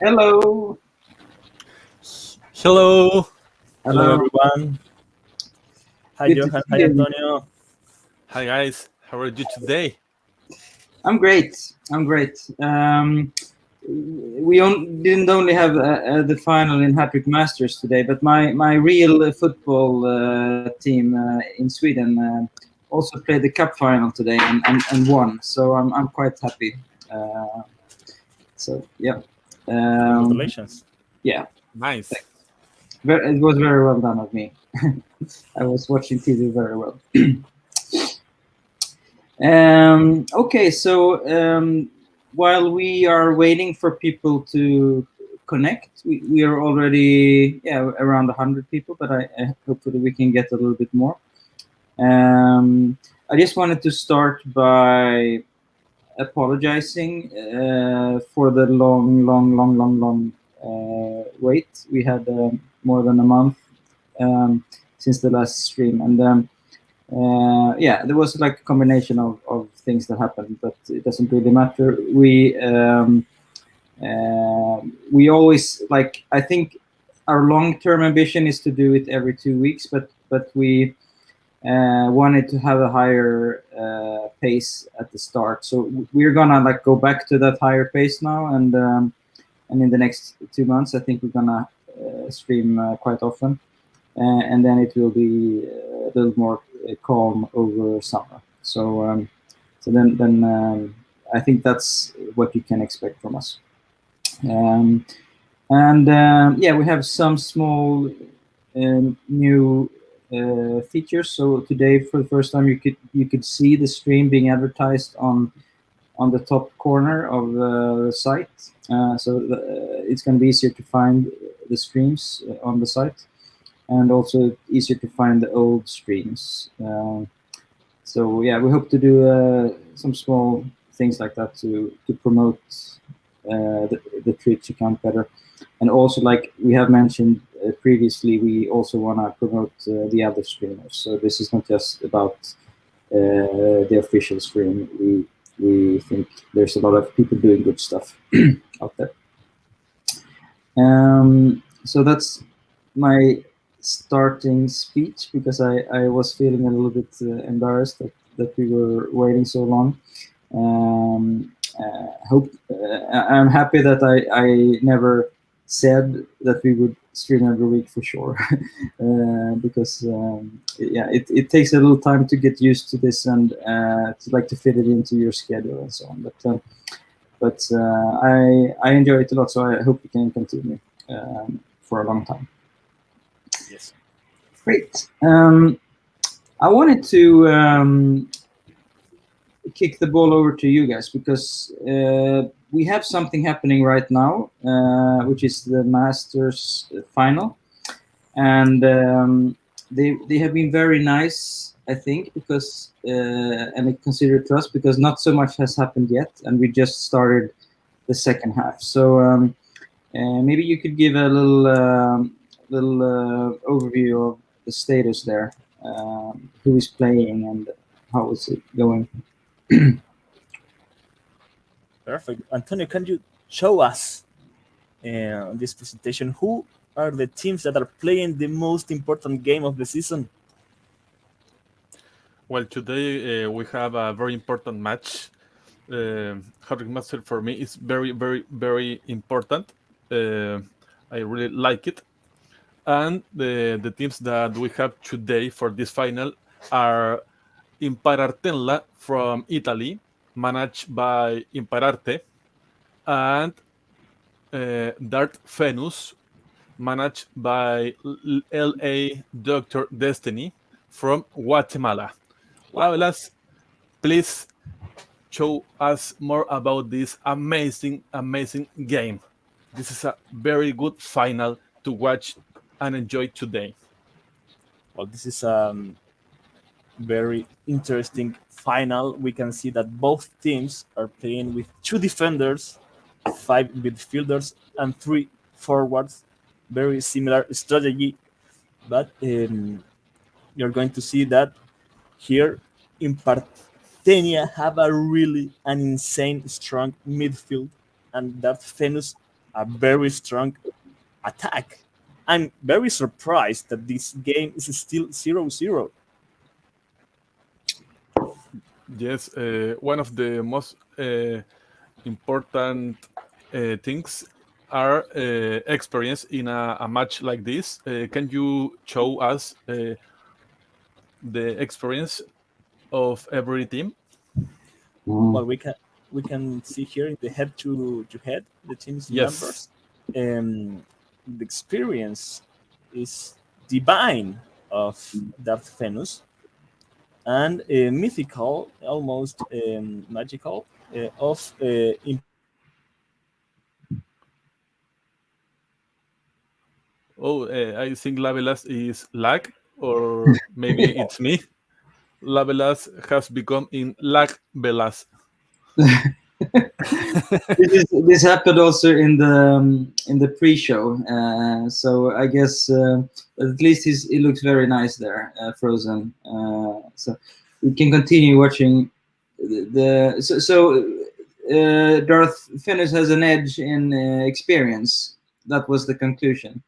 Hello. Hello. Hello, Hello. everyone. Hi, Good to Johan. see Hi, you. Antonio. Hi guys, how are you today? I'm great. I'm great. Didn't only have the final in Hattrick Masters today, but my real football team in Sweden also played the cup final today and won. So I'm quite happy. Uh, so yeah, um, Congratulations. yeah. Nice. It was very well done of me. I was watching TV very well. Okay, so while we are waiting for people to connect, we are already around 100 people, but I hopefully we can get a little bit more. I just wanted to start by apologizing for the long wait. We had more than a month since the last stream, and there was like a combination of things that happened, but it doesn't really matter. We always like, I think our long-term ambition is to do it every 2 weeks, but we wanted to have a higher pace at the start, so we're gonna like go back to that higher pace now, and in the next 2 months I think we're gonna stream quite often, and then it will be a little more calm over summer. So I think that's what you can expect from us. Um, and we have some small new features. So today, for the first time, you could see the stream being advertised on the top corner of the site. It's going to be easier to find the streams on the site, and also easier to find the old streams. We hope to do some small things like that to promote the Twitch account better. And also, like we have mentioned previously, we also want to promote the other streamers. So this is not just about the official stream. We think there's a lot of people doing good stuff out there. So that's my starting speech, because I was feeling a little bit embarrassed that we were waiting so long. I'm happy that I never said that we would stream every week for sure, because it takes a little time to get used to this and to fit it into your schedule and so on. But I enjoy it a lot, so I hope we can continue for a long time. Yes. Great. I wanted to kick the ball over to you guys, because we have something happening right now, which is the Masters final, and they have been very nice, I think, because and considerate to us, because not so much has happened yet, and we just started the second half. So maybe you could give a little overview of the status there, who is playing and how is it going. Perfect. Antonio, can you show us this presentation who are the teams that are playing the most important game of the season? Well, today we have a very important match. Hattrick Master for me is very, very, very important. I really like it. And the teams that we have today for this final are Imparartella from Italy, managed by Impararte, and Dart Venus, managed by LA Dr. Destiny from Guatemala. Wow. Wallace, please show us more about this amazing, amazing game. This is a very good final to watch and enjoy today. Well, this is very interesting final. We can see that both teams are playing with two defenders, five midfielders, and three forwards. Very similar strategy, but you're going to see that here in Partenia have a really an insane strong midfield, and that Venus a very strong attack. I'm very surprised that this game is still 0-0. Yes, one of the most important things are experience in a match like this. Can you show us the experience of every team? Well, we can see here in the head to head the team's Yes. numbers. The experience is divine of Darth Venus and mythical, almost magical, of Oh, I think Lavelas is lag, or maybe it's me. Lavelas has become in lag Velas. This happened also in the pre-show, so I guess at least it looks very nice there, frozen. So we can continue watching Darth Venus has an edge in experience. That was the conclusion.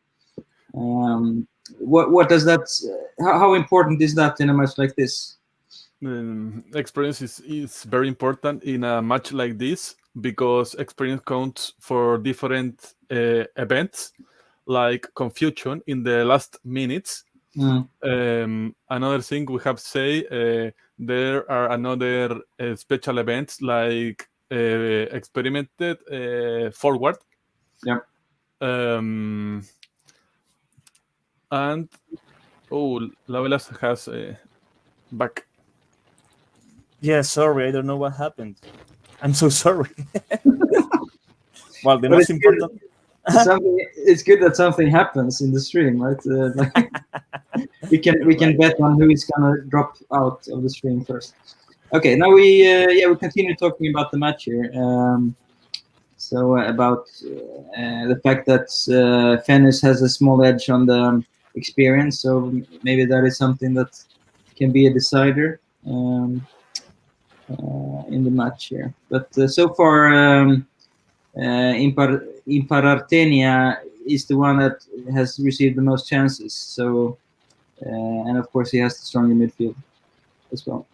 What does that? How important is that in a match like this? Experience is very important in a match like this because experience counts for different events like confusion in the last minutes. Another thing we have to say, there are another special events like experimented forward. Yep. And Lavelas has back. Yeah, sorry, I don't know what happened. I'm so sorry. Well, the But most important. it's good that something happens in the stream, right? We can bet on who is gonna drop out of the stream first. Okay, now we continue talking about the match here. So about the fact that Fennis has a small edge on the experience, so maybe that is something that can be a decider in the match here. But so far, Imparartenia is the one that has received the most chances. So, and of course, he has the stronger midfield as well.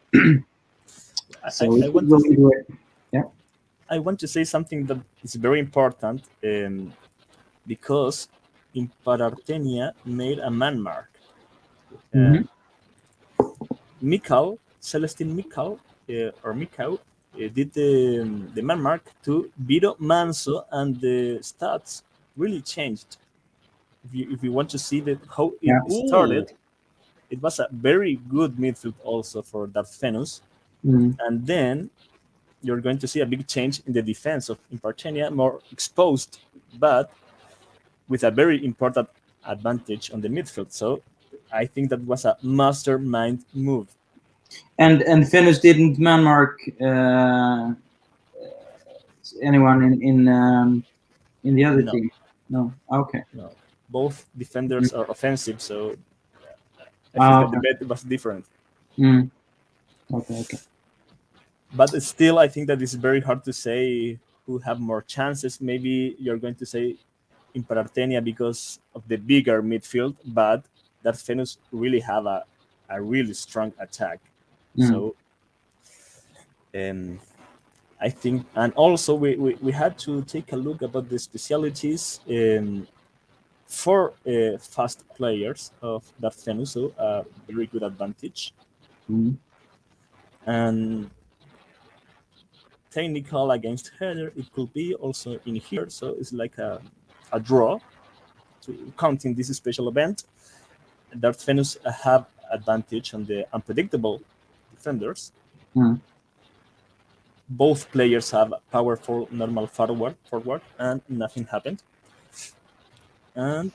So I want to say something that is very important because Imparartenia made a man mark. Mikal, Celestine Mikal, or Mikau, did the man mark to Vito Manso, and the stats really changed. If you want to see how it started, it was a very good midfield also for Darth Venus. And then you're going to see a big change in the defense of Impartenia, more exposed, but with a very important advantage on the midfield. So I think that was a mastermind move. And Venus didn't man mark anyone in the other team. No. Okay. No. Both defenders are offensive, so I think that the bet was different. Okay. But still, I think that it's very hard to say who have more chances. Maybe you're going to say Imparartenia because of the bigger midfield, but that Venus really have a really strong attack. So I think, and also we had to take a look about the specialities for fast players of that Venus, so a very good advantage. And technical against header, it could be also in here, so it's like a draw to counting this special event. Darth Venus have advantage on the unpredictable defenders. Both players have powerful normal forward, and nothing happened. And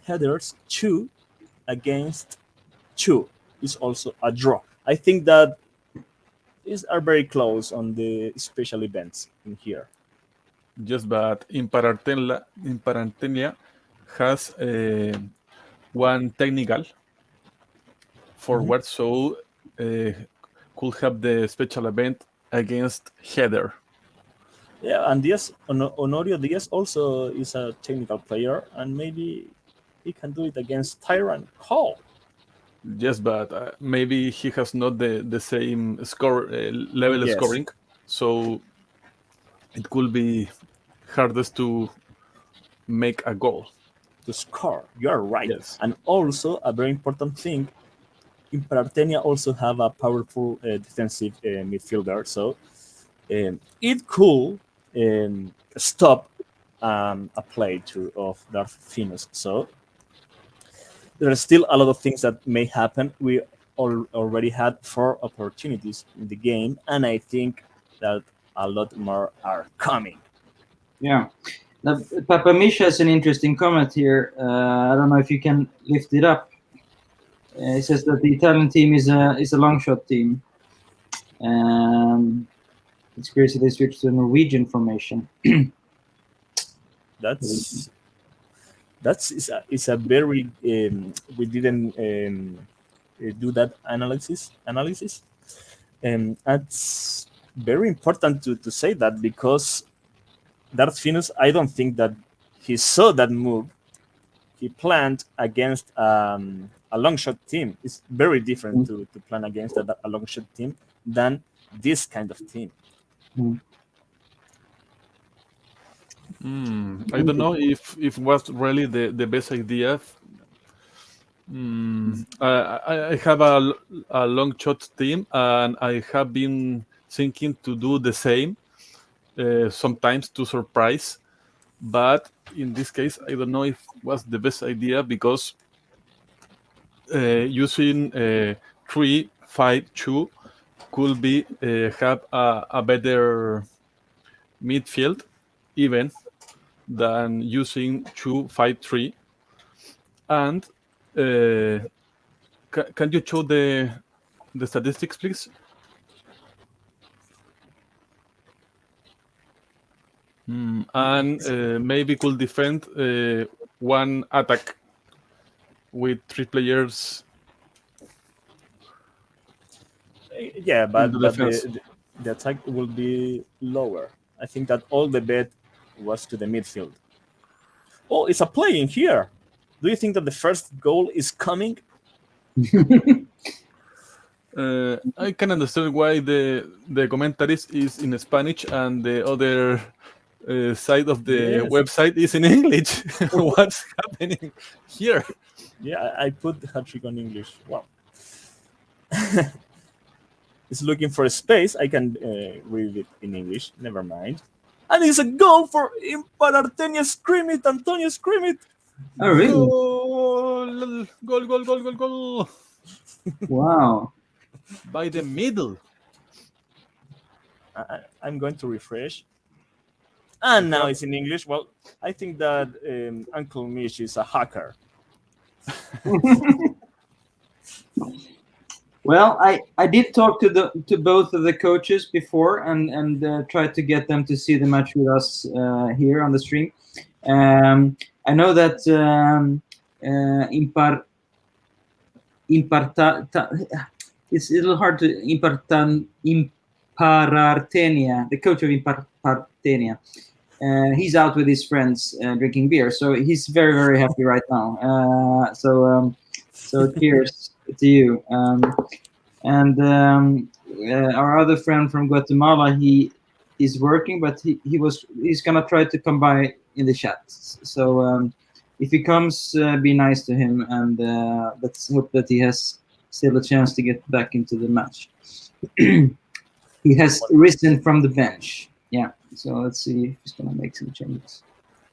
headers 2 against 2 is also a draw. I think that these are very close on the special events in here. Yes, but Imparartenia has one technical forward, so could have the special event against header. Yeah, and Diaz, Honorio Diaz also is a technical player, and maybe he can do it against Tyrant Hall. Yes, but maybe he has not the same score level Yes, scoring, so it could be hardest to make a goal. to score. You are right. Yes. And also a very important thing, Imperartenia also have a powerful defensive midfielder, so it could stop a play of Darth Finus. So there are still a lot of things that may happen. We already had 4 opportunities in the game, and I think that a lot more are coming. Yeah. Now, Papa Misha has an interesting comment here. I don't know if you can lift it up. He says that the Italian team is a long shot team. It's crazy they switched to a Norwegian formation. That's is a very we didn't do that analysis, and that's very important to say that, because Darth Finus, I don't think that he saw that move. He planned against a long shot team. It's very different to plan against a long shot team than this kind of team. I don't know if it was really the best idea. I have a long shot team, and I have been thinking to do the same sometimes to surprise. But in this case, I don't know if it was the best idea, because using 3-5-2 could be have a better midfield even than using 2-5-3. And can you show the statistics, please? And maybe could defend one attack with 3 players. Yeah, In the but defense. the attack will be lower. I think that all the bet was to the midfield. Oh, it's a play in here. Do you think that the first goal is coming? I can understand why the commentaries is in Spanish and the other side of the Yes. website is in English. What's happening here? Yeah, I put the hat-trick on English. Wow. It's looking for a space. I can read it in English. Never mind. And it's a goal for Imparartenia. Scream it, Antonio, scream it. Oh, really? Goal! Goal, goal, goal, goal, goal! Wow. By the middle. I'm going to refresh. And now it's in English. Well, I think that Uncle Mish is a hacker. Well, I did talk to both of the coaches before and tried to get them to see the match with us here on the stream. I know that it's a little hard to Imparartenia, the coach of Imparartenia. He's out with his friends drinking beer, so he's very, very happy right now. So cheers to you. Our other friend from Guatemala, he is working, but he's gonna try to come by in the chat. So if he comes, be nice to him, and let's hope that he has still a chance to get back into the match. He has risen from the bench. Yeah. So let's see if he's gonna make some changes.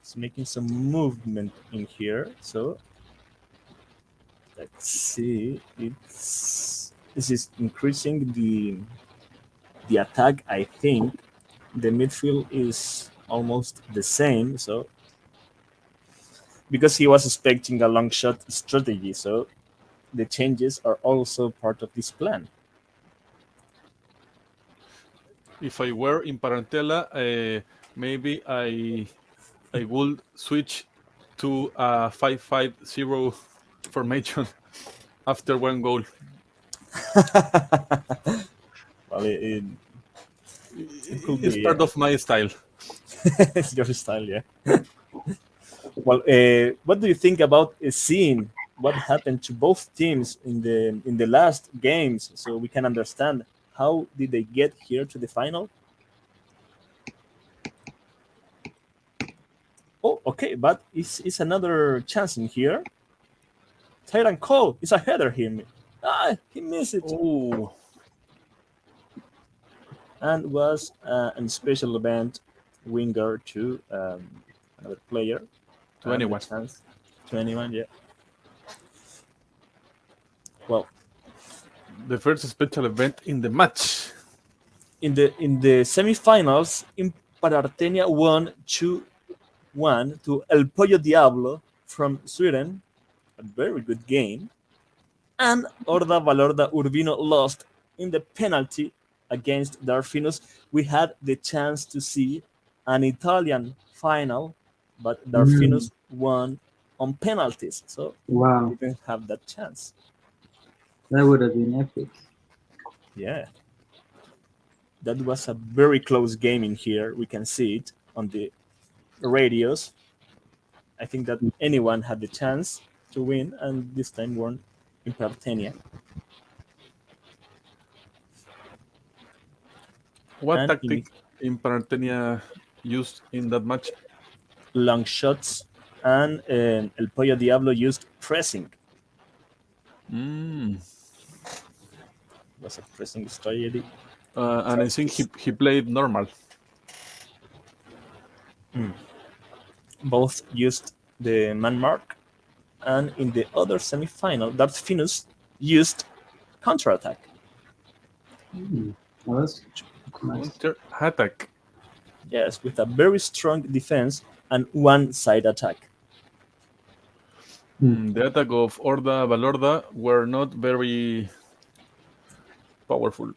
It's making some movement in here. So let's see. This is increasing the attack. I think the midfield is almost the same. So because he was expecting a long shot strategy, so the changes are also part of this plan. If I were in Parentela, maybe I would switch to a 5-5-0 formation after one goal. Well, it could It's be, part of my style. It's your style, yeah. Well, what do you think about seeing what happened to both teams in the last games, so we can understand how did they get here to the final? Oh, okay, but it's another chance in here. Tyrant Cole is a header here. He missed it. Oh, And was a special event winger to another player. to And the anyone. chance to anyone, yeah. Well, The first special event in the match. in the semifinals, Imparartenia won 2-1 to El Pollo Diablo from Sweden, a very good game. And Horda Valorda Urbino lost in the penalty against Darfinus. We had the chance to see an Italian final, but Darfinus won on penalties, so Wow, we didn't have that chance. that would have been epic. Yeah, that was a very close game in here. We can see it on the radios. I think that anyone had the chance to win, and this time won Impartenia. What And in tactic in Panartenia used in that match? long shots, and El Pollo Diablo used pressing. Mm. It was a pressing strategy. And I think he played normal. Both used the man mark, and in the other semi-final, Darfinus used counterattack. Well, that's nice. Counter attack. Yes, with a very strong defense and one-side attack. The attack of Horda Valorda were not very powerful.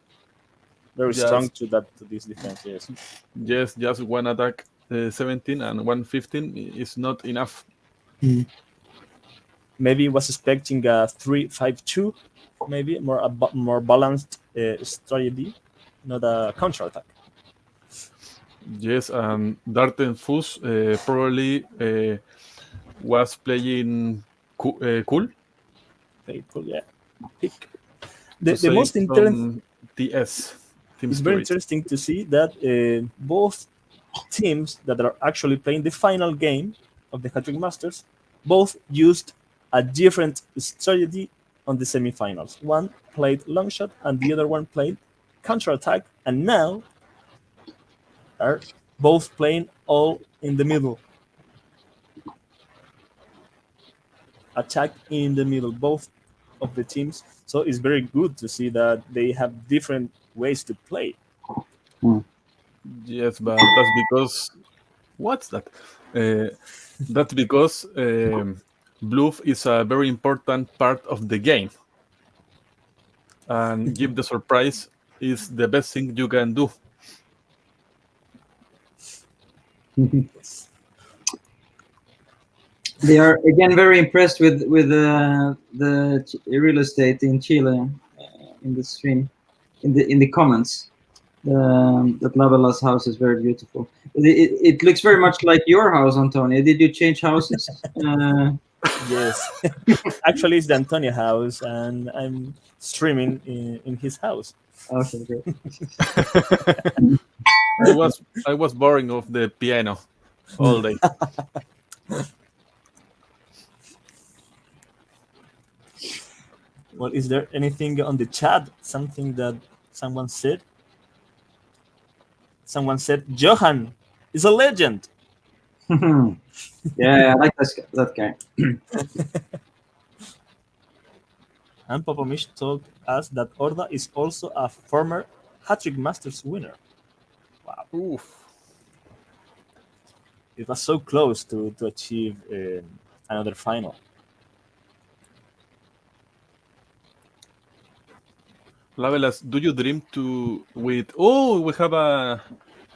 Very Just- strong to this defense. Yes. Yes, just one attack 17 and 115 is not enough. Maybe was expecting a 3-5-2, maybe more balanced strategy, not a counterattack. Yes, and Dartenfus probably was playing cool. Very cool, yeah. Pick. To The most save interesting. some TS. Team It's very Spirit. interesting to see that both teams that are actually playing the final game of the Hattrick Masters both used a different strategy on the semifinals. One played long shot and the other one played counterattack, and now are both playing all in the middle. Attack in the middle, both of the teams. So it's very good to see that they have different ways to play. Yes, but that's because what's that? That's because bluff is a very important part of the game, and give the surprise is the best thing you can do. They are again very impressed with the real estate in Chile in the stream, in the comments. That Lavela's house is very beautiful. It looks very much like your house, Antonio. Did you change houses? Yes. Actually, it's the Antonio house, and I'm streaming in his house. Okay, great. I was boring of the piano all day. Well, is there anything on the chat? Something that someone said? Someone said Johan is a legend. Yeah, I like that guy. And Popomish told us that Horda is also a former Hattrick Masters winner. Wow. Oof. It was so close to achieve another final. Lavelas, do you dream to with? Oh, we have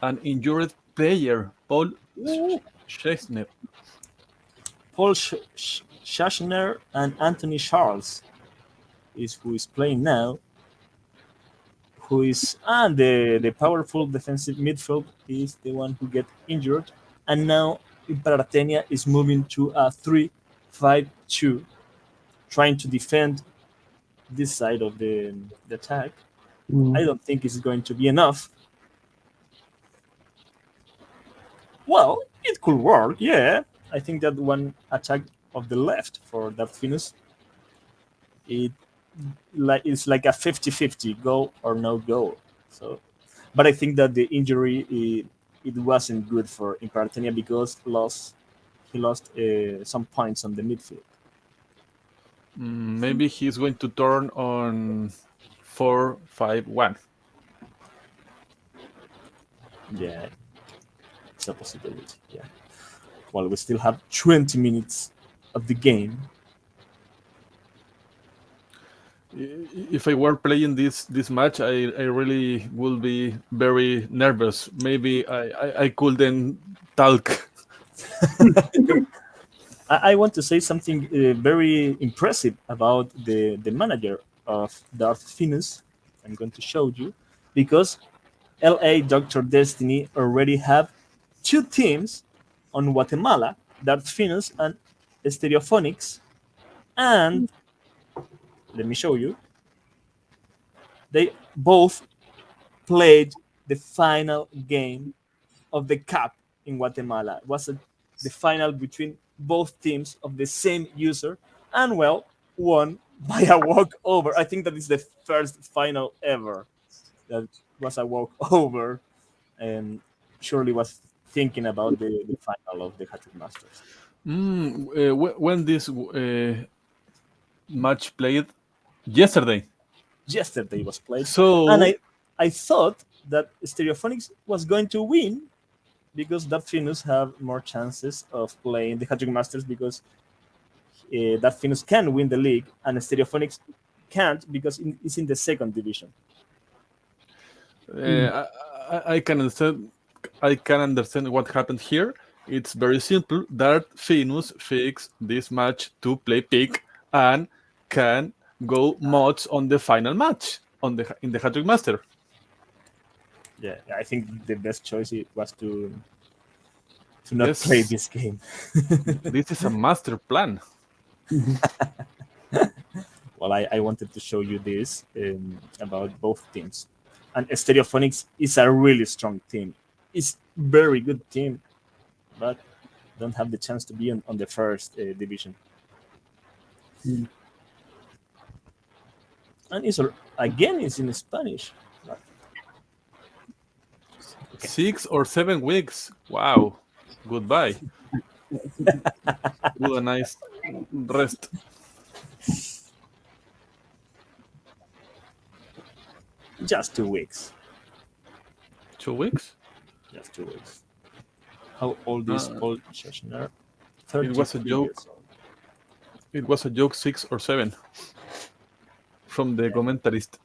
an injured player, Paul Chesner. Paul Schachner and Anthony Charles is who is playing now. who is and the powerful defensive midfield is the one who get injured, and now Imperatenia is moving to a 3-5-2, trying to defend this side of the attack. Mm. I don't think it's going to be enough. Well, it could work, yeah. I think that one attack of the left for Darfinus, it it's like a 50-50 goal or no goal. So, but I think that the injury it wasn't good for Imperatenia because he lost some points on the midfield. Maybe he's going to turn on 4-5-1. Yeah, it's a possibility. Yeah. Well, we still have 20 minutes of the game. If I were playing this match, I really will be very nervous. Maybe I couldn't talk. I want to say something very impressive about the manager of Darth Finus. I'm going to show you because LA Dr. Destiny already have two teams on Guatemala, Darth Finus and Stereophonics, and let me show you. They both played the final game of the Cup in Guatemala. It was the final between both teams of the same user, and well, won by a walkover. I think that is the first final ever that was a walkover, and surely was thinking about the final of the Hattrick Masters. When this match played yesterday. Yesterday was played, and So I thought that Stereophonics was going to win because Darfinus have more chances of playing the Hattrick Masters because Darfinus can win the league and Stereophonics can't because it's in the second division. I can understand. I can understand what happened here. It's very simple that Venus fixed this match to play pick and can go mods on the final match on the in the Hattrick Master. Yeah, I think the best choice was to not play Yes, this game. this is a master plan. Well, I wanted to show you this about both teams. And Stereophonics is a really strong team. It's very good team, but don't have the chance to be on the first division. Mm. And again, it's in Spanish. 6 or 7 weeks. Wow. Goodbye. Good a nice rest. Just 2 weeks. 2 weeks? Just 2 weeks. How old is Paul Schechner? It was a 33 joke. years old. It was a joke, 6 or 7 from the commentarist.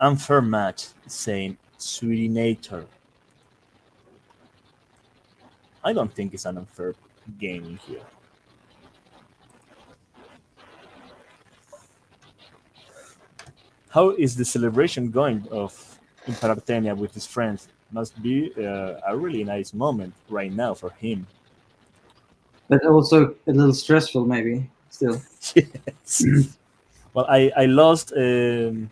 Unfair match, saying Sweetinator. I don't think it's an unfair game in here. How is the celebration going of Imperatenia with his friends? Must be a really nice moment right now for him. But also a little stressful, maybe still. Yes. Well, I lost the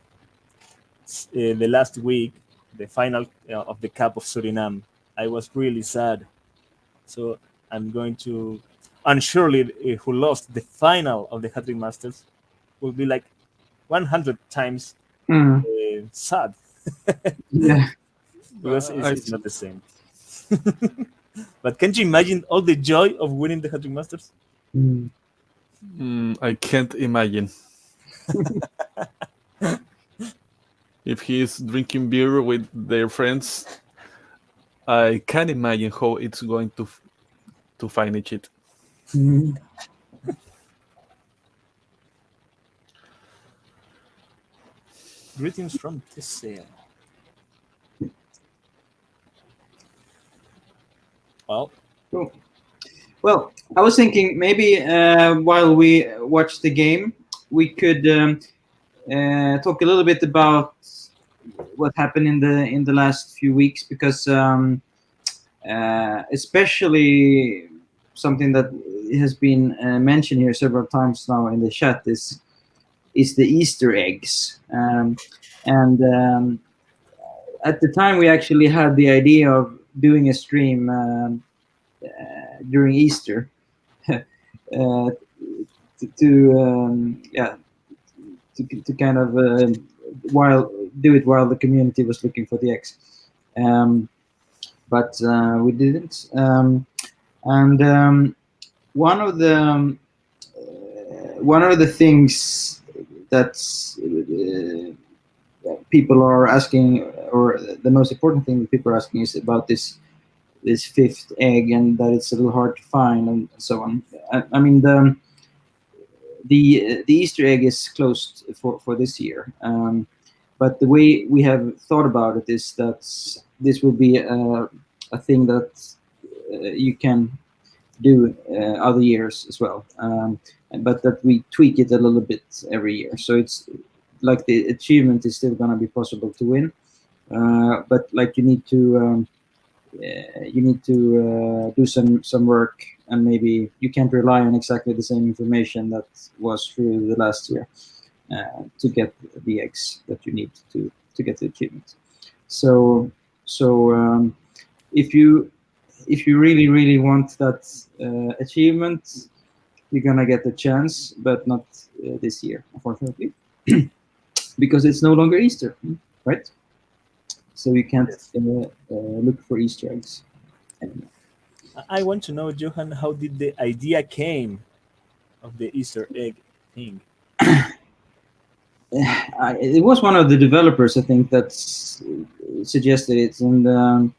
last week, the final of the Cup of Suriname. I was really sad. So I'm going to, and surely who lost the final of the Hattrick Masters will be like 100 times Mm. sad Yeah. because I, it's not the same. But can you imagine all the joy of winning the Hattrick Masters? Mm. I can't imagine. If he's drinking beer with their friends, I can't imagine how it's going to finish it. Mm. Greetings from Teseo. Well, Cool. Well, I was thinking maybe while we watch the game, we could talk a little bit about what happened in the last few weeks, because especially something that has been mentioned here several times now in the chat is the Easter eggs. And at the time, we actually had the idea of doing a stream during Easter to kind of while do it while the community was looking for the eggs. But we didn't. And one of the things that's people are asking, or the most important thing that people are asking, is about this fifth egg, and that it's a little hard to find, and so on. I mean, the Easter egg is closed for this year. But the way we have thought about it is that this will be a thing that you can do other years as well, but that we tweak it a little bit every year. So it's like the achievement is still going to be possible to win, but like you need to do some work, and maybe you can't rely on exactly the same information that was through the last year to get the eggs that you need to get the achievement. So if you really want that achievement, you're gonna get the chance, but not this year, unfortunately, because it's no longer Easter, right? So you can't look for Easter eggs anymore. I want to know, Johan, how did the idea came of the Easter egg thing? It was one of the developers, I think, that suggested it, and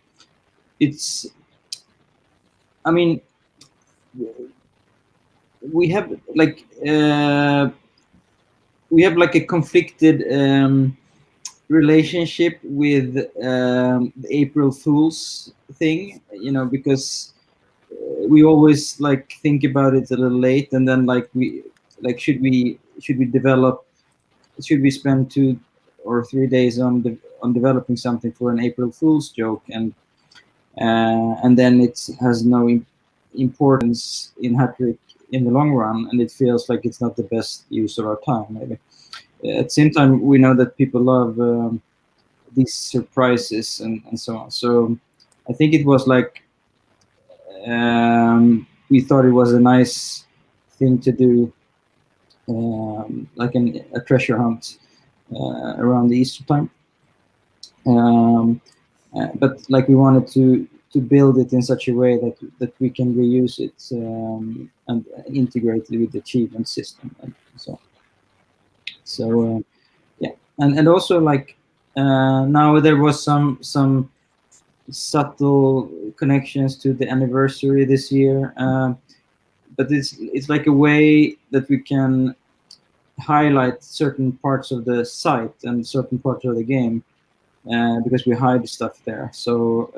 it's. I mean, we have like a conflicted relationship with the April Fool's thing, because we always like think about it a little late, and then should we spend 2 or 3 days on developing something for an April Fool's joke, and then it has no importance in Hattrick in the long run, and it feels like it's not the best use of our time, maybe. At the same time, we know that people love these surprises and so on. So I think it was like we thought it was a nice thing to do, like a treasure hunt around the Easter time. But like we wanted to build it in such a way that we can reuse it and integrate it with the achievement system and so on. So yeah, and also like now there was some subtle connections to the anniversary this year, but it's like a way that we can highlight certain parts of the site and certain parts of the game, because we hide stuff there. So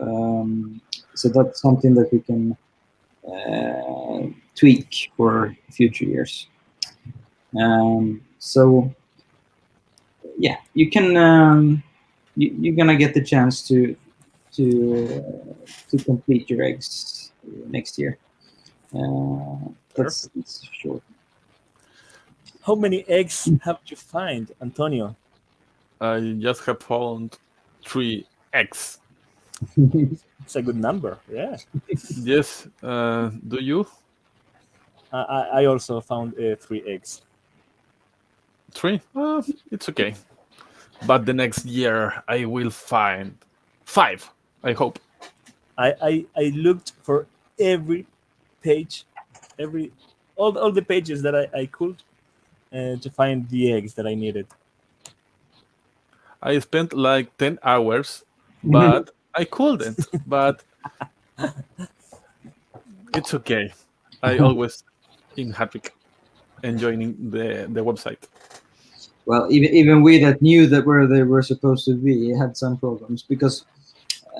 that's something that we can tweak for future years. So yeah, you can you're gonna get the chance to complete your eggs next year. That's sure. How many eggs have you find, Antonio? I just have found 3 eggs. It's a good number, yeah. Yes. Do you? I also found 3 eggs. 3? It's okay. But the next year I will find 5. I hope. I looked for every page, all the pages that I could to find the eggs that I needed. I spent like 10 hours, but I couldn't. But it's okay. I always in Hattrick enjoying the website. Well, even we that knew that where they were supposed to be had some problems, because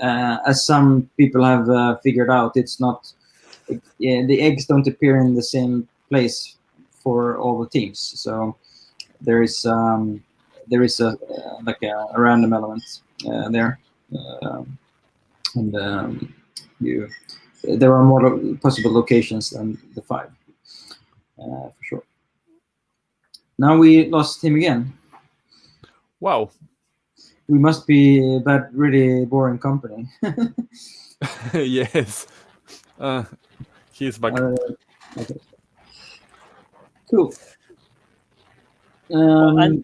as some people have figured out, it's not. The eggs don't appear in the same place for all the teams. So there is a like a random element there, and there are more possible locations than the 5, for sure. Now we lost him again. Wow. We must be that really boring company. Yes. He's back. Okay. Cool. I'm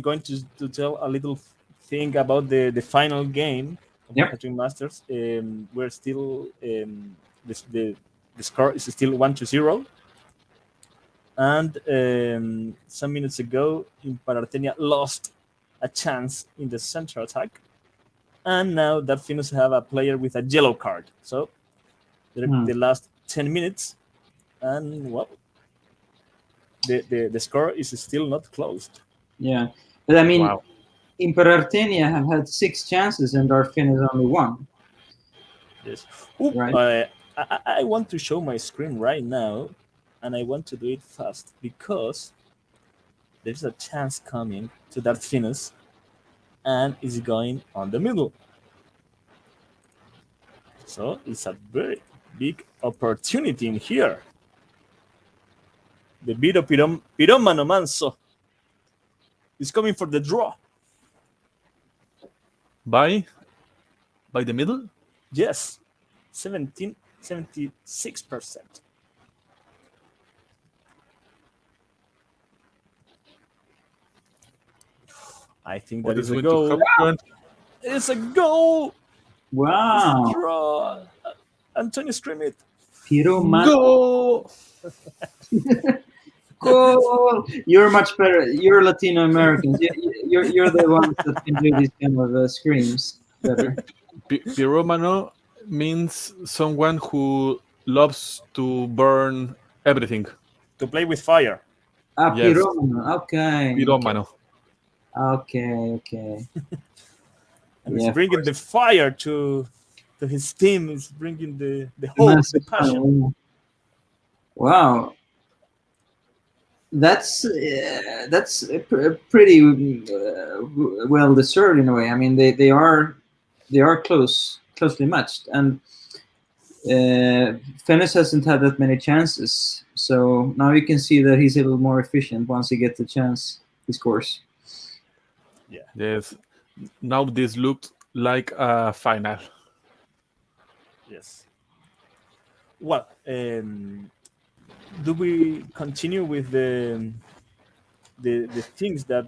going to tell a little thing about the final game of the Yep. Hattrick Masters. We're still the score is still 1-0, and some minutes ago, Imparartenia lost a chance in the central attack, and now that Finns have a player with a yellow card. So the last 10 minutes, and well, the score is still not closed. Yeah, but I mean, Wow. Imperartenia have had 6 chances and Darfin is only 1. Yes. Ooh, Right. I want to show my screen right now, and I want to do it fast because there's a chance coming to that Finns, and it's going on the middle. So it's a very big opportunity in here. The Viro Piromano Manso is coming for the draw. By the middle? Yes, 76%. I think that is a goal. It's a goal. Wow. Draw. Antonio, scream it. Piromano. Goal. You're much better. You're Latino Americans. You're the ones that can do these kind of screams better. Piromano means someone who loves to burn everything. To play with fire. Yes. Piromano. Okay. Piromano. Okay. And he's bringing the fire to his team. He's bringing the hope, the passion. Wow. That's pretty well deserved in a way. I mean, they are closely matched, and Fennis hasn't had that many chances. So now you can see that he's a little more efficient once he gets the chance. He scores. Yeah. Yes. Now this looked like a final. Yes. Well, do we continue with the things that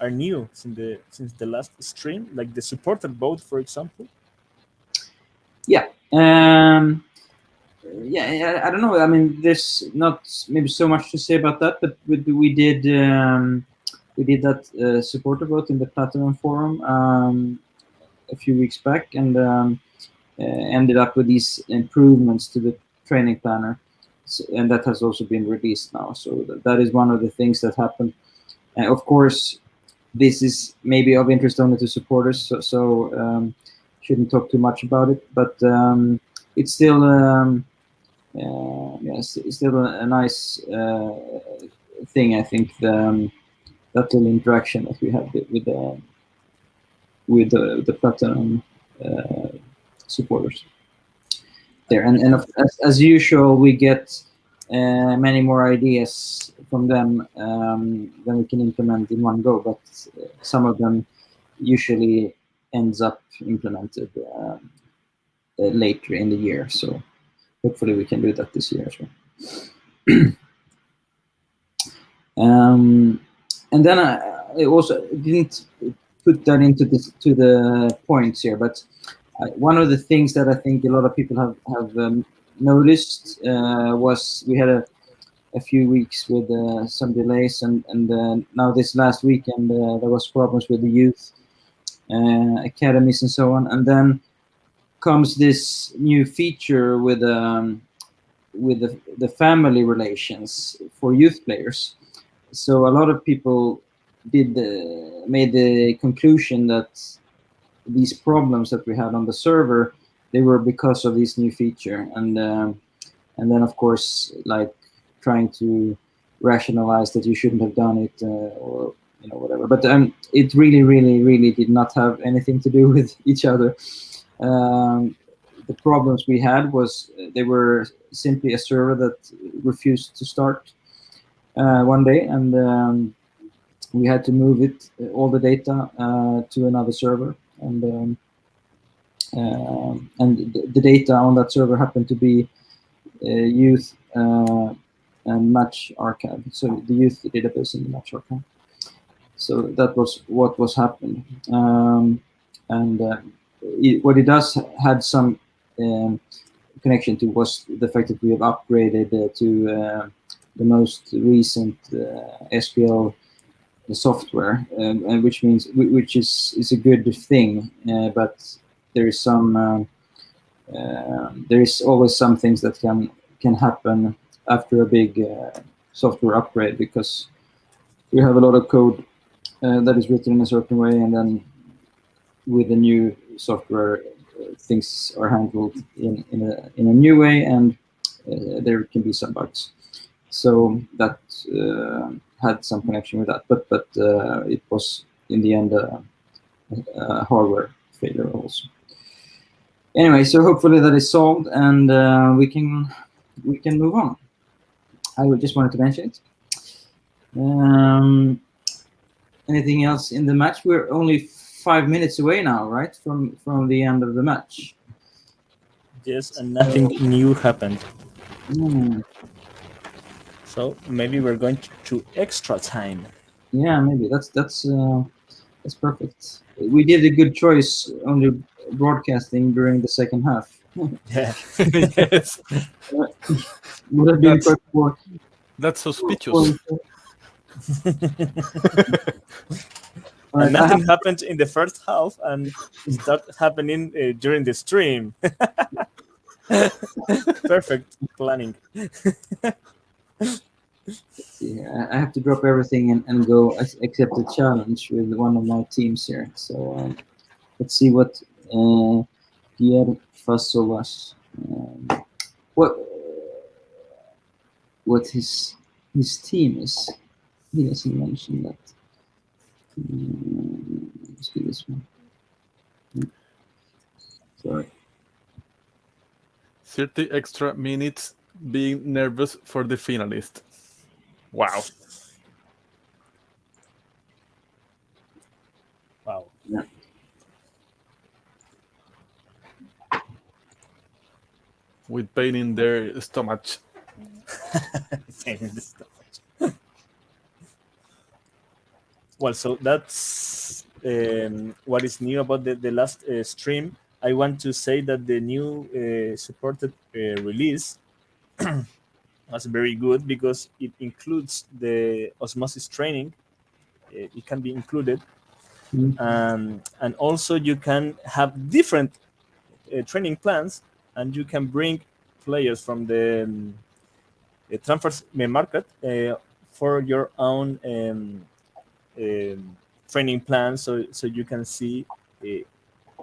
are new since the last stream, like the supported vote, for example? Yeah. I don't know. I mean, there's not maybe so much to say about that, but we did that supporter vote in the Platinum Forum a few weeks back, and ended up with these improvements to the training planner. And that has also been released now. So that is one of the things that happened. Of course, this is maybe of interest only to supporters, so shouldn't talk too much about it. But it's still it's still a nice thing. I think that little interaction that we have with the Platinum supporters there, and as usual, we get many more ideas from them than we can implement in one go, but some of them usually ends up implemented later in the year, so hopefully we can do that this year as well. And then I also didn't put that into the points here, but one of the things that I think a lot of people have noticed was we had a few weeks with some delays, and now this last weekend there was problems with the youth academies and so on, and then comes this new feature with the family relations for youth players. So a lot of people made the conclusion that these problems that we had on the server, they were because of this new feature, and then of course like trying to rationalize that you shouldn't have done it, or whatever. But it really did not have anything to do with each other. The problems we had was they were simply a server that refused to start one day, and we had to move it, all the data, to another server, and the data on that server happened to be youth and match archive, so the youth database in the match archive. So that was what was happening, and what it does had some connection to was the fact that we have upgraded to the most recent SQL software, and which is a good thing, but there is there is always some things that can happen after a big software upgrade, because we have a lot of code that is written in a certain way, and then with the new software, things are handled in a new way, and there can be some bugs. So that had some connection with that, but it was in the end a hardware failure also. Anyway, so hopefully that is solved, and we can move on. I just wanted to mention it. Anything else in the match? We're only 5 minutes away now, right, from the end of the match. Yes, and nothing new happened. Mm. So maybe we're going to extra time. Yeah, maybe that's perfect. We did a good choice only broadcasting during the second half. Yeah. Yes, Would have been quite more. that's suspicious. All And right, nothing happened in the first half, and it started happening during the stream. Perfect planning. I have to drop everything and go accept a challenge with one of my teams here. So let's see what Pierre Fasolas, what his team is. He doesn't mention that. Let's do this one. Sorry. 30 extra minutes being nervous for the finalist. Wow. Wow. Yeah. With pain in their stomach. Well, so that's what is new about the last stream. I want to say that the new supported release was very good, because it includes the osmosis training. It can be included, and also you can have different training plans, and you can bring players from the transfer market for your own training plan, so you can see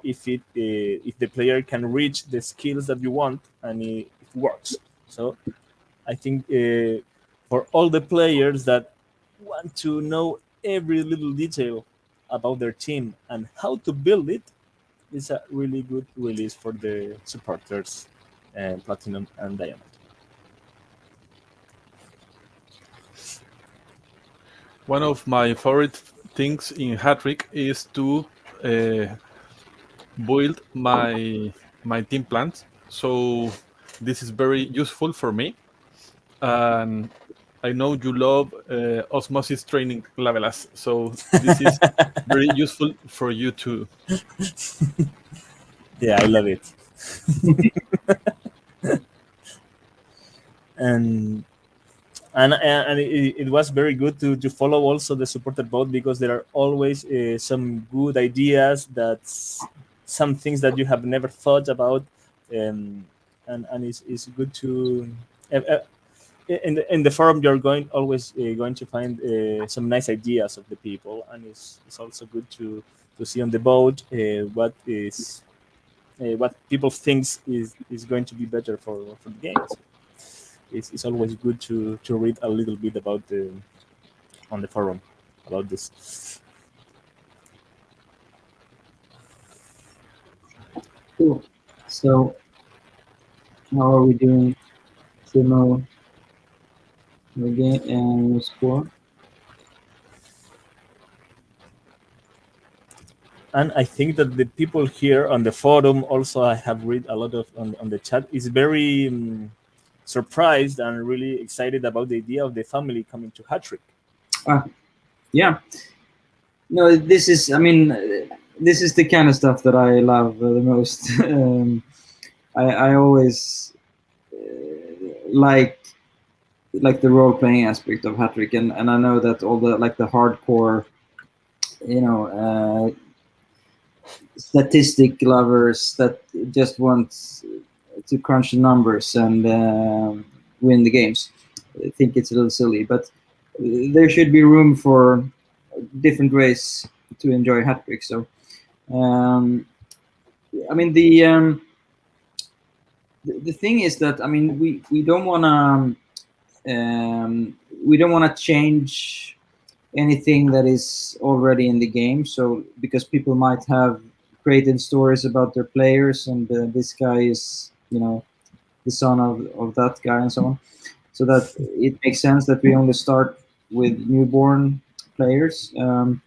if the player can reach the skills that you want, and it works. So I think for all the players that want to know every little detail about their team and how to build it, it's a really good release for the supporters, Platinum and Diamond. One of my favorite things in Hattrick is to build my team plans. So this is very useful for me, and I know you love osmosis training, Lavelas. So this is very useful for you too. Yeah, I love it. And it was very good to follow also the supported vote, because there are always some good ideas, some things that you have never thought about, and it's good to in the forum you're always going to find some nice ideas of the people, and it's also good see on the boat what people thinks is going to be better for the game. So it's always good to read a little bit about the on the forum about this. Cool. So how are we doing? Simo again and score. And I think that the people here on the forum also, I have read a lot of on the chat, is very surprised and really excited about the idea of the family coming to Hattrick. Yeah. No, this is. I mean, this is the kind of stuff that I love the most. I always like the role playing aspect of Hattrick, and I know that all the the hardcore, statistic lovers that just want to crunch the numbers and win the games. I think it's a little silly, but there should be room for different ways to enjoy Hattrick. So, I mean, the thing is that, I mean, we don't want to change anything that is already in the game. So because people might have created stories about their players, and this guy is the son of that guy and so on, so that it makes sense that we only start with newborn players. And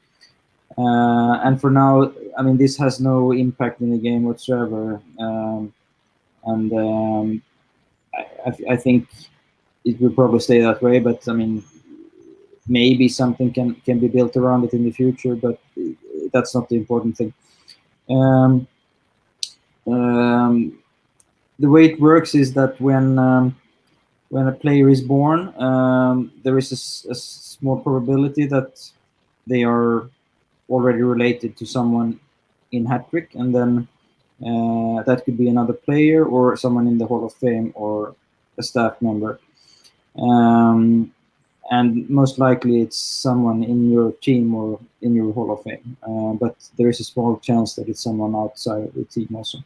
for now, I mean, this has no impact in the game whatsoever. And I think it will probably stay that way. But I mean, maybe something can be built around it in the future, but that's not the important thing. The way it works is that when a player is born, there is a small probability that they are already related to someone in Hattrick, and then that could be another player or someone in the Hall of Fame or a staff member. And most likely it's someone in your team or in your Hall of Fame. But there is a small chance that it's someone outside of the team also.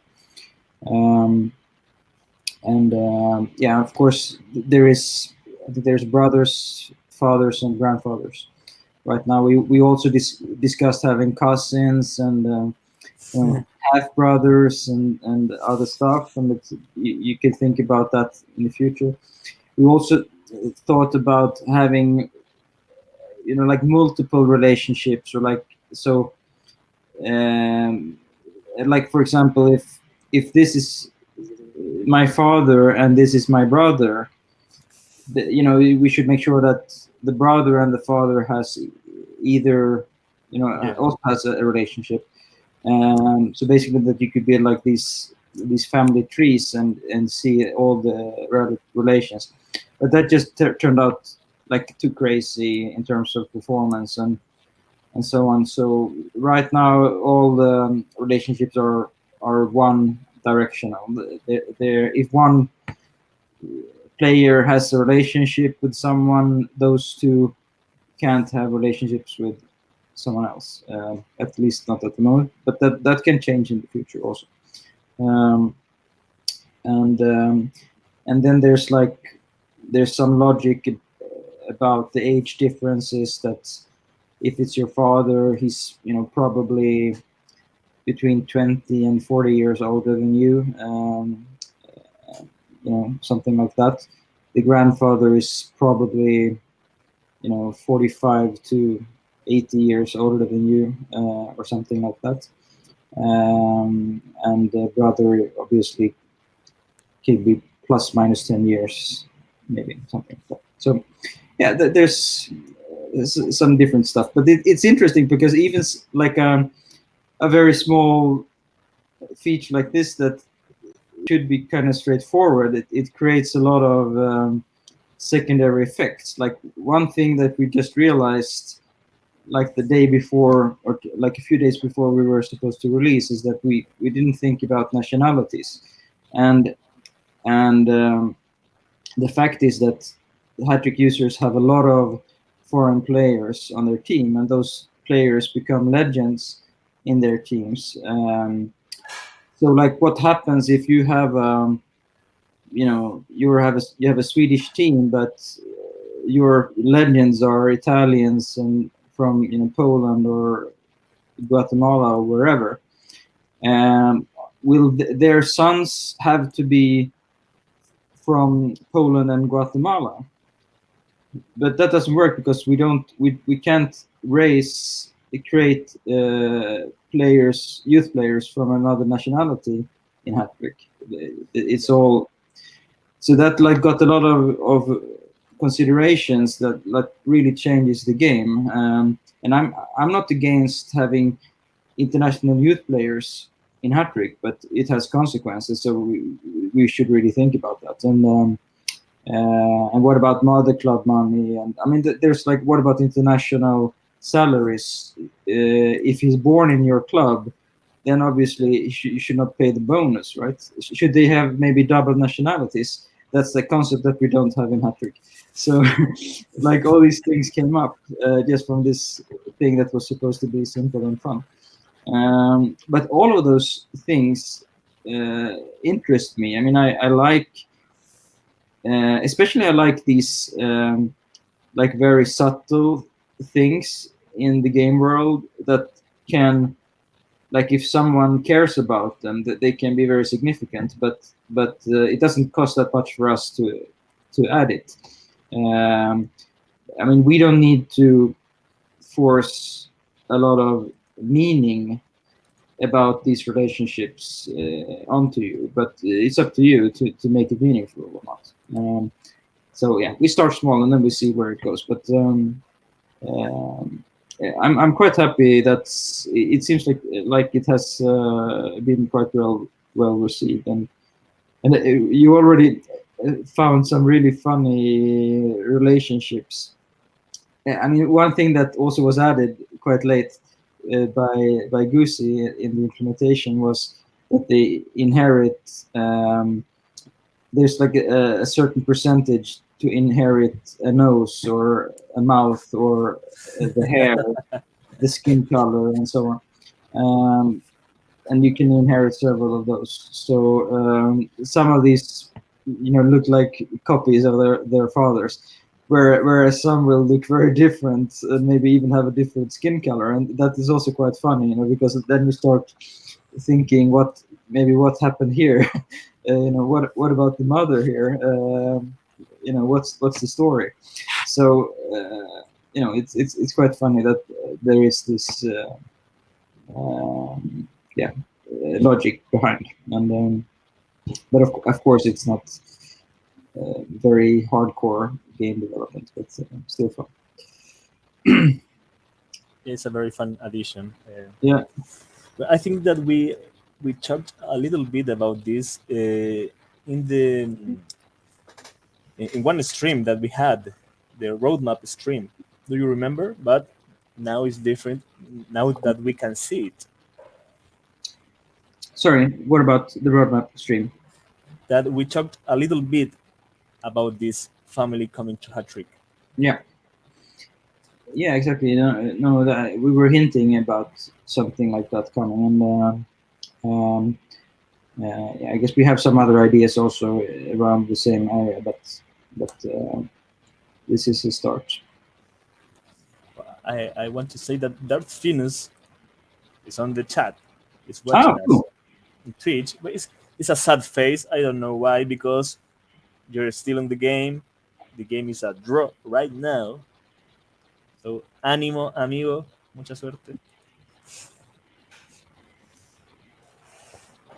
Yeah, of course, there's brothers, fathers, and grandfathers. Right now, we also discussed having cousins and half brothers and other stuff, and you can think about that in the future. We also thought about having multiple relationships, or like for example, if this is my father and this is my brother, we should make sure that the brother and the father has either also has a relationship. So basically, that you could build like these family trees and see all the relations. But that just turned out like too crazy in terms of performance and so on. So right now, all the relationships are one directional. If one player has a relationship with someone, those two can't have relationships with someone else, at least not at the moment, but that can change in the future also. And then there's some logic about the age differences, that if it's your father, he's probably between 20 and 40 years older than you, something like that. The grandfather is probably 45 to 80 years older than you, or something like that. And the brother obviously could be plus minus 10 years, maybe something like that. So yeah, there's some different stuff, but it's interesting because even like a very small feature like this that should be kind of straightforward, it creates a lot of secondary effects. Like one thing that we just realized, like the day before, or like a few days before we were supposed to release, is that we didn't think about nationalities, and the fact is that the Hattrick users have a lot of foreign players on their team, and those players become legends in their teams. So like, what happens if you have you have a Swedish team, but your legends are Italians and from Poland or Guatemala or wherever? Will their sons have to be from Poland and Guatemala? But that doesn't work because we can't create youth players from another nationality in Hattrick. It's all so that like got a lot of considerations that like really changes the game. And I'm not against having international youth players in Hattrick, but it has consequences, so we should really think about that. And what about mother club money? And I mean, there's like, what about international salaries? If he's born in your club, then obviously you should not pay the bonus, right? Should they have maybe double nationalities? That's the concept that we don't have in Hattrick. So, like, all these things came up just from this thing that was supposed to be simple and fun. But all of those things interest me. I mean, I like, especially I like these like very subtle things in the game world that can, like, if someone cares about them, that they can be very significant. But it doesn't cost that much for us to add it. I mean, we don't need to force a lot of meaning about these relationships onto you, but it's up to you to make it meaningful or not. So yeah, we start small and then we see where it goes. But I'm quite happy that it seems like it has been quite well received, and you already found some really funny relationships. I mean, one thing that also was added quite late by Goosey in the implementation was that they inherit. There's like a certain percentage to inherit a nose or a mouth or the hair, the skin color, and so on. And you can inherit several of those. So some of these, look like copies of their fathers. Whereas some will look very different and maybe even have a different skin color, and that is also quite funny, because then you start thinking what happened here. What about the mother here? What's the story? So it's quite funny that there is this logic behind, and but of course it's not very hardcore game development, but still fun. It's a very fun addition. Yeah. But I think that we talked a little bit about this in one stream that we had, the roadmap stream. Do you remember? But now it's different. Now that we can see it, Sorry, what about the roadmap stream? that we talked a little bit about this family coming to Hattrick. Yeah, exactly. No, that we were hinting about something like that coming, and I guess we have some other ideas also around the same area, but this is a start. I want to say that Darth Finus is on the chat. He's watching us Cool. on Twitch, but it's a sad face. I don't know why, because you're still in the game. The game is a draw right now. So, ánimo, amigo. Mucha suerte.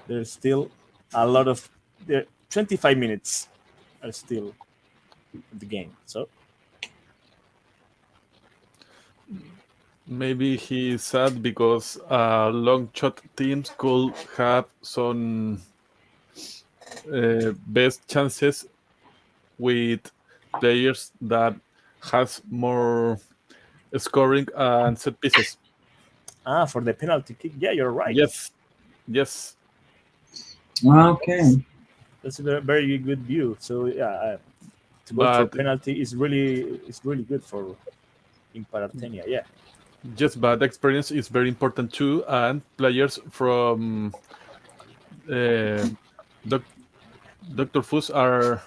There's still a lot of... 25 minutes are still in the game. So, maybe he's sad because long shot teams could have some best chances with players that has more scoring and set pieces. for the penalty kick. Yeah, you're right. Yes. Okay. That's a very good view. So, yeah, to go for But penalty is really good for Imparartenia. Yeah. Yes, but experience is very important too, and players from Doc- Dr. Fuss are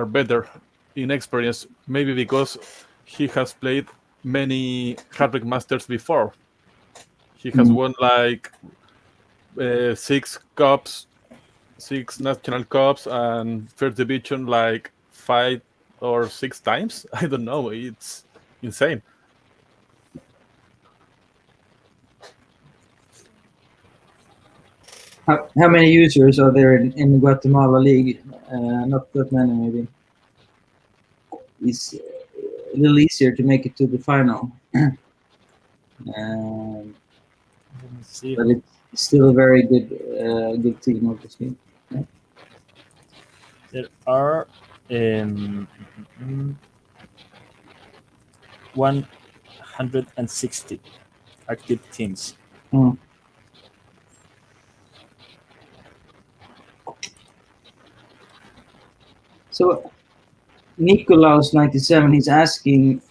better in experience, maybe because he has played many Hattrick Masters before. He has won like 6 cups, 6 national cups, and first division like 5 or 6 times. I don't know. It's insane. How many users are there in the Guatemala League? Not that many, maybe. It's a little easier to make it to the final. Um, Let me see. but it's still a very good team, obviously. There are 160 active teams. Hmm. So Nicolaus97, he's asking,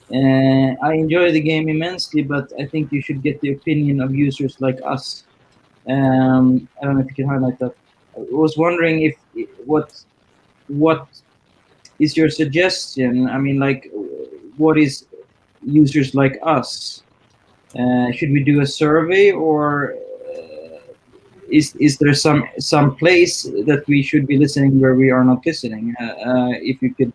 I enjoy the game immensely, but I think you should get the opinion of users like us. I don't know if you can highlight that. I was wondering if what is your suggestion? I mean, like, what is users like us? Should we do a survey, or is there some place that we should be listening where we are not listening? If you could,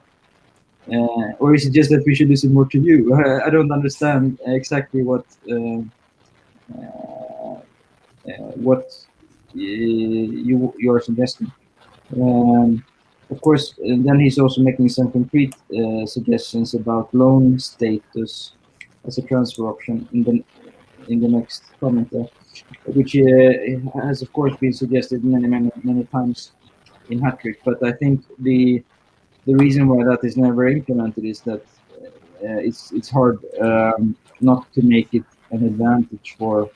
or is it just that we should listen more to you? I don't understand exactly what you're suggesting. Of course, and then he's also making some concrete suggestions about loan status as a transfer option in the next comment there, which has of course been suggested many times in Hattrick. But I think the reason why that is never implemented is that it's hard not to make it an advantage for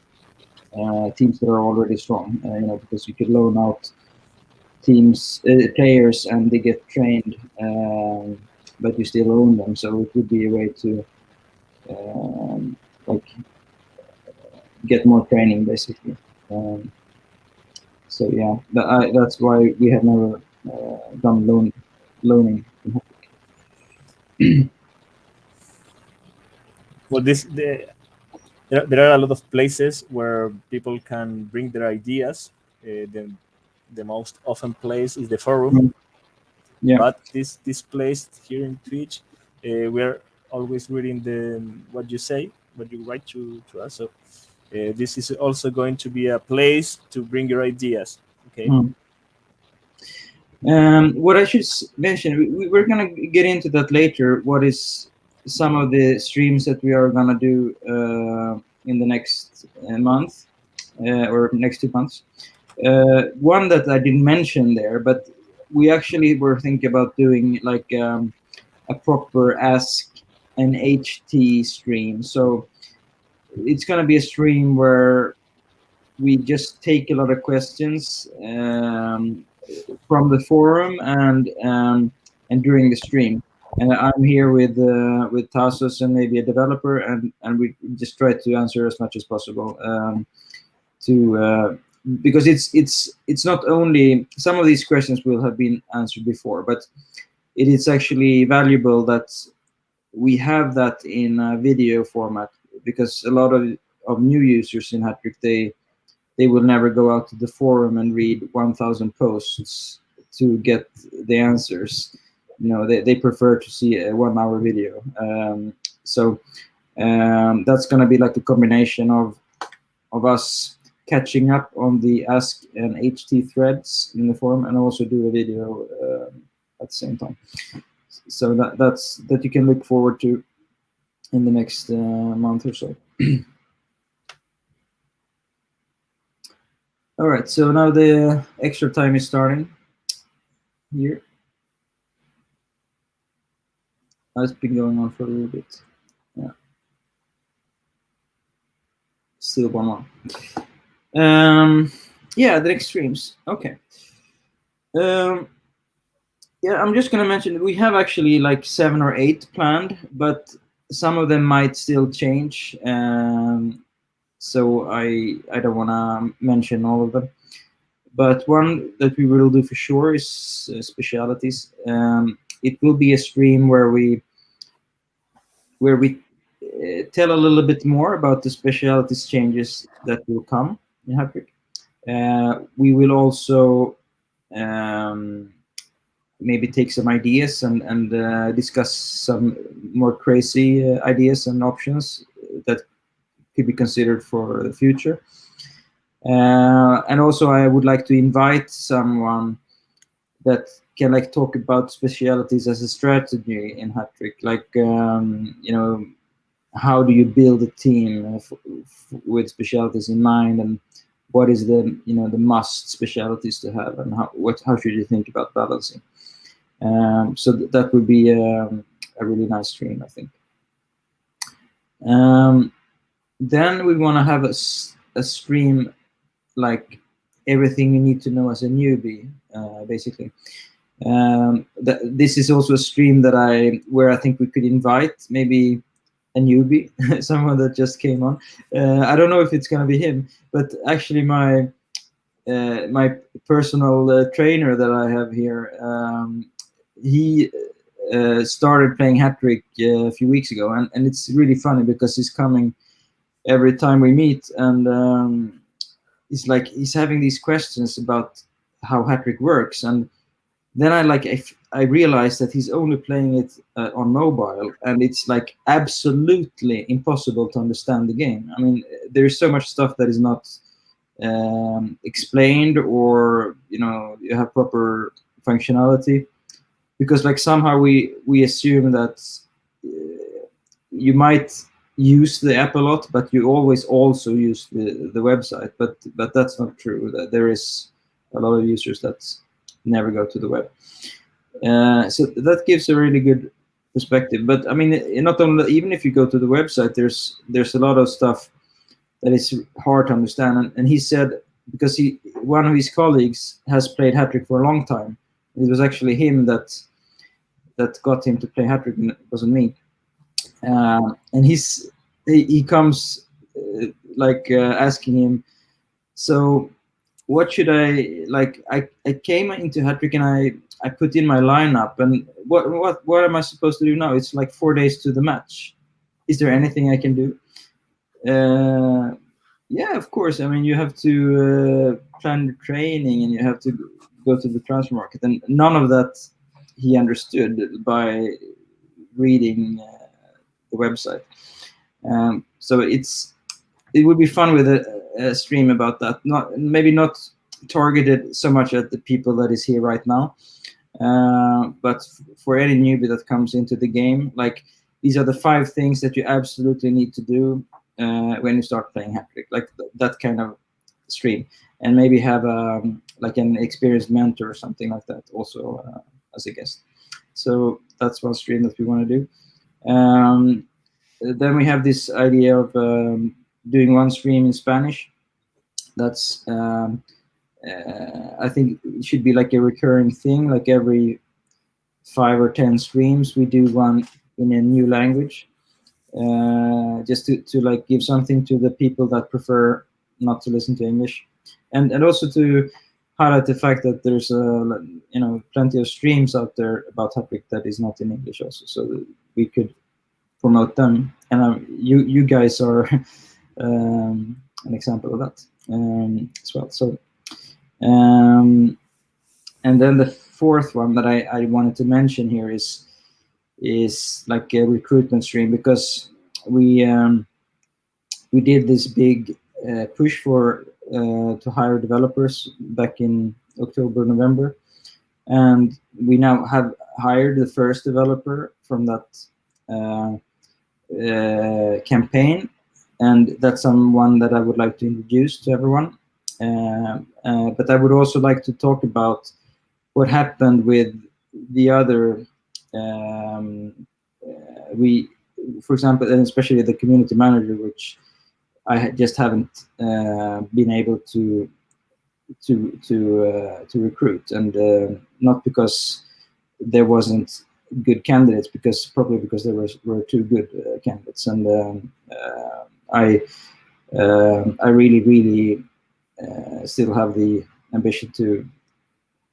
teams that are already strong. Because you could loan out players and they get trained, but you still own them. So it would be a way to like get more training, basically. So yeah, that's why we have never done loaning. Well, there are a lot of places where people can bring their ideas. The most often place is the forum, Yeah. but this place here in Twitch, we are always reading what you say, what you write to us. So this is also going to be a place to bring your ideas. Okay. What I should mention, we're gonna get into that later. What is some of the streams that we are gonna do in the next month or next 2 months? One that I didn't mention there, but we actually were thinking about doing like a proper Ask an HT stream. So it's gonna be a stream where we just take a lot of questions from the forum and during the stream. And I'm here with Tassos and maybe a developer, and we just try to answer as much as possible. Because it's not only some of these questions will have been answered before, but it is actually valuable that we have that in a video format, because a lot of new users in Hattrick, they will never go out to the forum and read 1,000 posts to get the answers. They prefer to see a 1-hour video. So that's going to be like a combination of us catching up on the Ask and HT threads in the forum, and also do a video at the same time. So that you can look forward to in the next month or so. All right, so now the extra time is starting here. It's been going on for a little bit. Yeah. Still 1-1. Yeah, the next streams. Okay. Yeah, I'm just gonna mention we have actually like 7 or 8 planned, but some of them might still change. So I don't want to mention all of them. But one that we will do for sure is specialities. It will be a stream where we tell a little bit more about the specialities changes that will come in Hattrick. We will also maybe take some ideas and discuss some more crazy ideas and options that could be considered for the future. And also, I would like to invite someone that can like talk about specialities as a strategy in Hattrick, like how do you build a team with specialities in mind, and what is the the must specialities to have, and how should you think about balancing. So that would be a really nice stream, I think. Then we want to have a stream like everything you need to know as a newbie, basically. This is also a stream where I think we could invite maybe a newbie, someone that just came on. I don't know if it's going to be him, but actually my personal trainer that I have here, he started playing Hattrick a few weeks ago, and it's really funny because he's coming every time we meet, and he's having these questions about how Hattrick works, and then I realized that he's only playing it on mobile, and it's like absolutely impossible to understand the game. I mean, there's so much stuff that is not explained, or you have proper functionality, because like somehow we assume that you might use the app a lot, but you always also use the website, but that's not true. That there is a lot of users that never go to the web. So that gives a really good perspective. But I mean, not only, even if you go to the website, there's a lot of stuff that is hard to understand. And he said, because one of his colleagues has played Hattrick for a long time, it was actually him that got him to play Hattrick, and it wasn't me. And he comes asking him, so what should I like? I came into Hattrick and I put in my lineup, and what am I supposed to do now? It's like 4 days to the match. Is there anything I can do? Yeah, of course. I mean, you have to plan the training, and you have to go to the transfer market, and none of that he understood by reading the website. So it would be fun with a stream about that. Maybe not targeted so much at the people that is here right now, but for any newbie that comes into the game, like these are the 5 things that you absolutely need to do when you start playing Hattrick, like that kind of stream, and maybe have like an experienced mentor or something like that also as a guest. So that's one stream that we want to do. Then we have this idea of doing one stream in Spanish. That's I think it should be like a recurring thing, like every 5 or 10 streams we do one in a new language, just to like give something to the people that prefer not to listen to English, and also to highlight the fact that there's plenty of streams out there about Hattrick that is not in English also, so we could promote them, and you guys are an example of that as well. So and then the 4th one that I wanted to mention here is like a recruitment stream, because we did this big push for to hire developers back in October, November, and we now have hired the first developer from that campaign, and that's someone that I would like to introduce to everyone. But I would also like to talk about what happened with the other for example, and especially the community manager, which I just haven't been able to recruit, and not because there wasn't good candidates probably because there were two good candidates, and I really still have the ambition to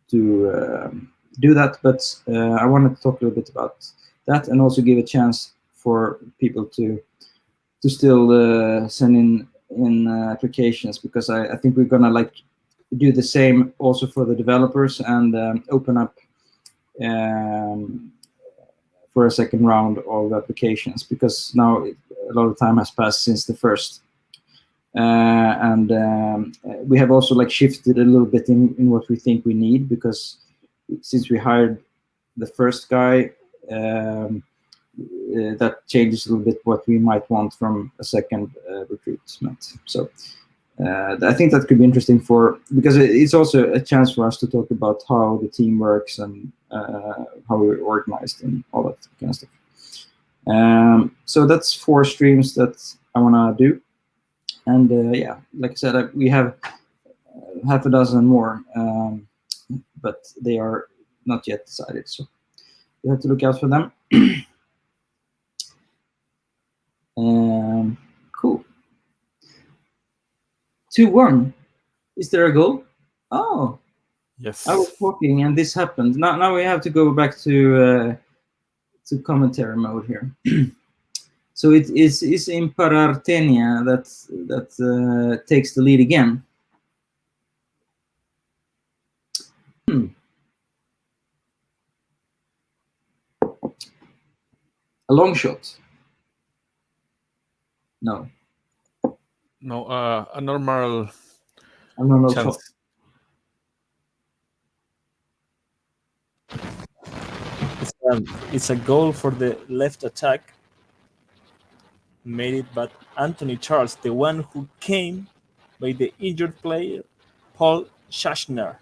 do that, but I wanted to talk a little bit about that and also give a chance for people to still send in applications, because I think we're gonna like do the same also for the developers and open up for a second round of applications, because now a lot of time has passed since the first. And we have also like shifted a little bit in what we think we need, because since we hired the first guy, that changes a little bit what we might want from a second recruitment. So I think that could be interesting because it's also a chance for us to talk about how the team works and how we're organized and all that kind of stuff. So that's 4 streams that I want to do. And yeah, like I said, we have half a dozen more, but they are not yet decided. So you have to look out for them. Cool. 2-1. Is there a goal? Oh, Yes. I was talking and this happened. Now we have to go back to commentary mode here. So it is Imparartenia that takes the lead again. A long shot. No. No, a normal shot. It's a goal for the left attack, made it by Anthony Charles, the one who came by the injured player Paul Schachner.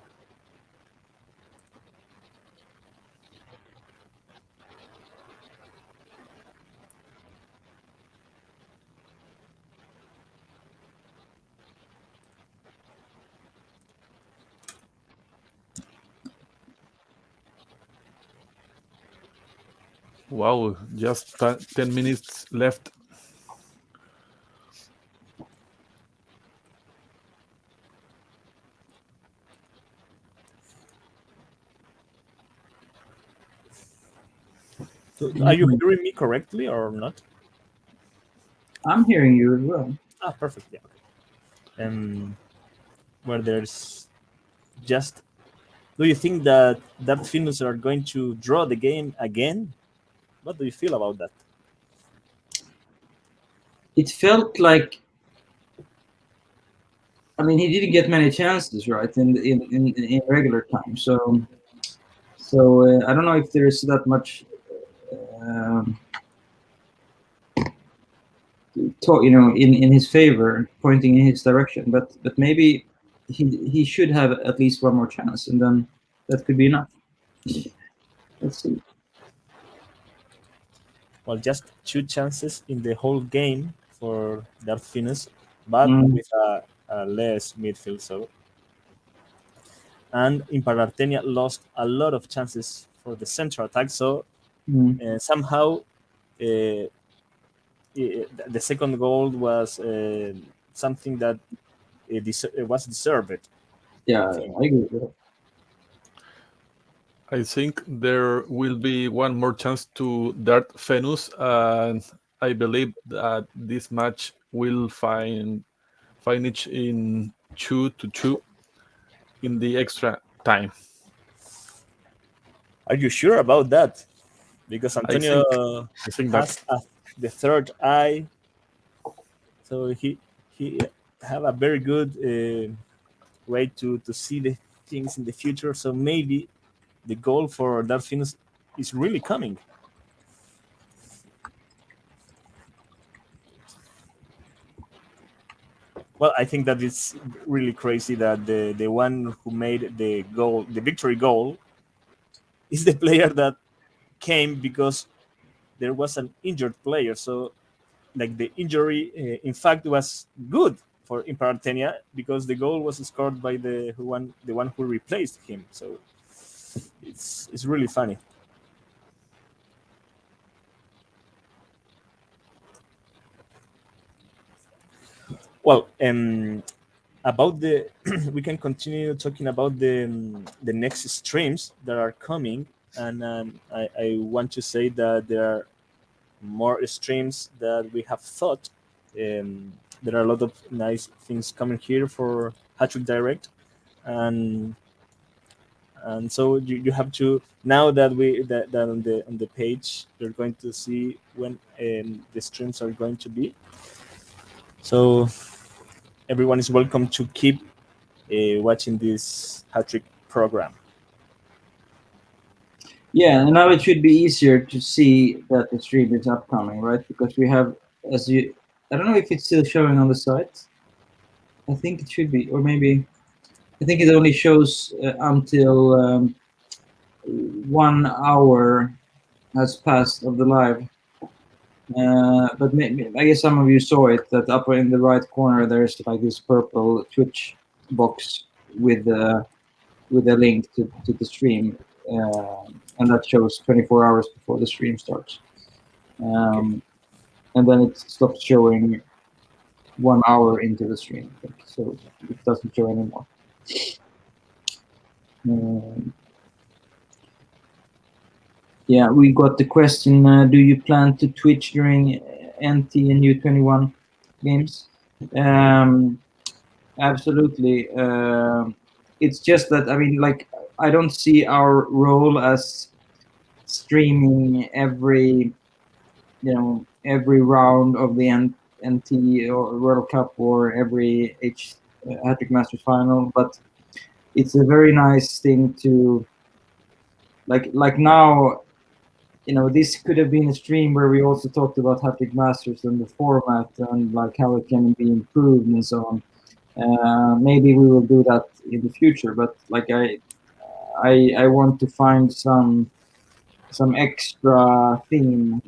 Wow, just 10 minutes left. So are you hearing me correctly or not? I'm hearing you as well. Perfect. Yeah. Where there's just. Do you think that Finns are going to draw the game again? What do you feel about that? It felt like, I mean, he didn't get many chances, right, in regular time. So I don't know if there is that much, in his favor, pointing in his direction. But maybe he should have at least one more chance, and then that could be enough. Let's see. Well, just 2 chances in the whole game for Finns, but with a less midfield. So, and Imparartenia lost a lot of chances for the central attack. So somehow the second goal was something that was deserved. Yeah, I agree with that. I think there will be one more chance to Dart Venus, and I believe that this match will finish in 2-2 in the extra time. Are you sure about that? Because Antonio I think has the third eye, so he have a very good way to see the things in the future. So maybe the goal for Dart Venus is really coming. Well, I think that it's really crazy that the one who made the goal, the victory goal, is the player that came because there was an injured player. So, like the injury, in fact, was good for Imparartenia because the goal was scored by the one who replaced him. So, it's really funny. Well, about the we can continue talking about the next streams that are coming, and I want to say that there are more streams that we have thought. There are a lot of nice things coming here for Hattrick Direct, and so you have to, now that that on the page you're going to see when the streams are going to be. So everyone is welcome to keep watching this Hattrick program. Yeah, and now it should be easier to see that the stream is upcoming, right? Because we have, as you, I don't know if it's still showing on the site. I think it should be, or maybe, I think it only shows until 1 hour has passed of the live. But I guess some of you saw it, that up in the right corner there's like this purple Twitch box with a link to the stream, and that shows 24 hours before the stream starts. And then it stops showing 1 hour into the stream, I think. So it doesn't show anymore. Yeah, we got the question, do you plan to Twitch during NT and U21 games? Absolutely. It's just that, I mean, like, I don't see our role as streaming every round of the NT or World Cup or every Hattrick Masters final, but it's a very nice thing to, like now, this could have been a stream where we also talked about Hattrick Masters and the format and like how it can be improved and so on. Maybe we will do that in the future, but like I want to find some extra theme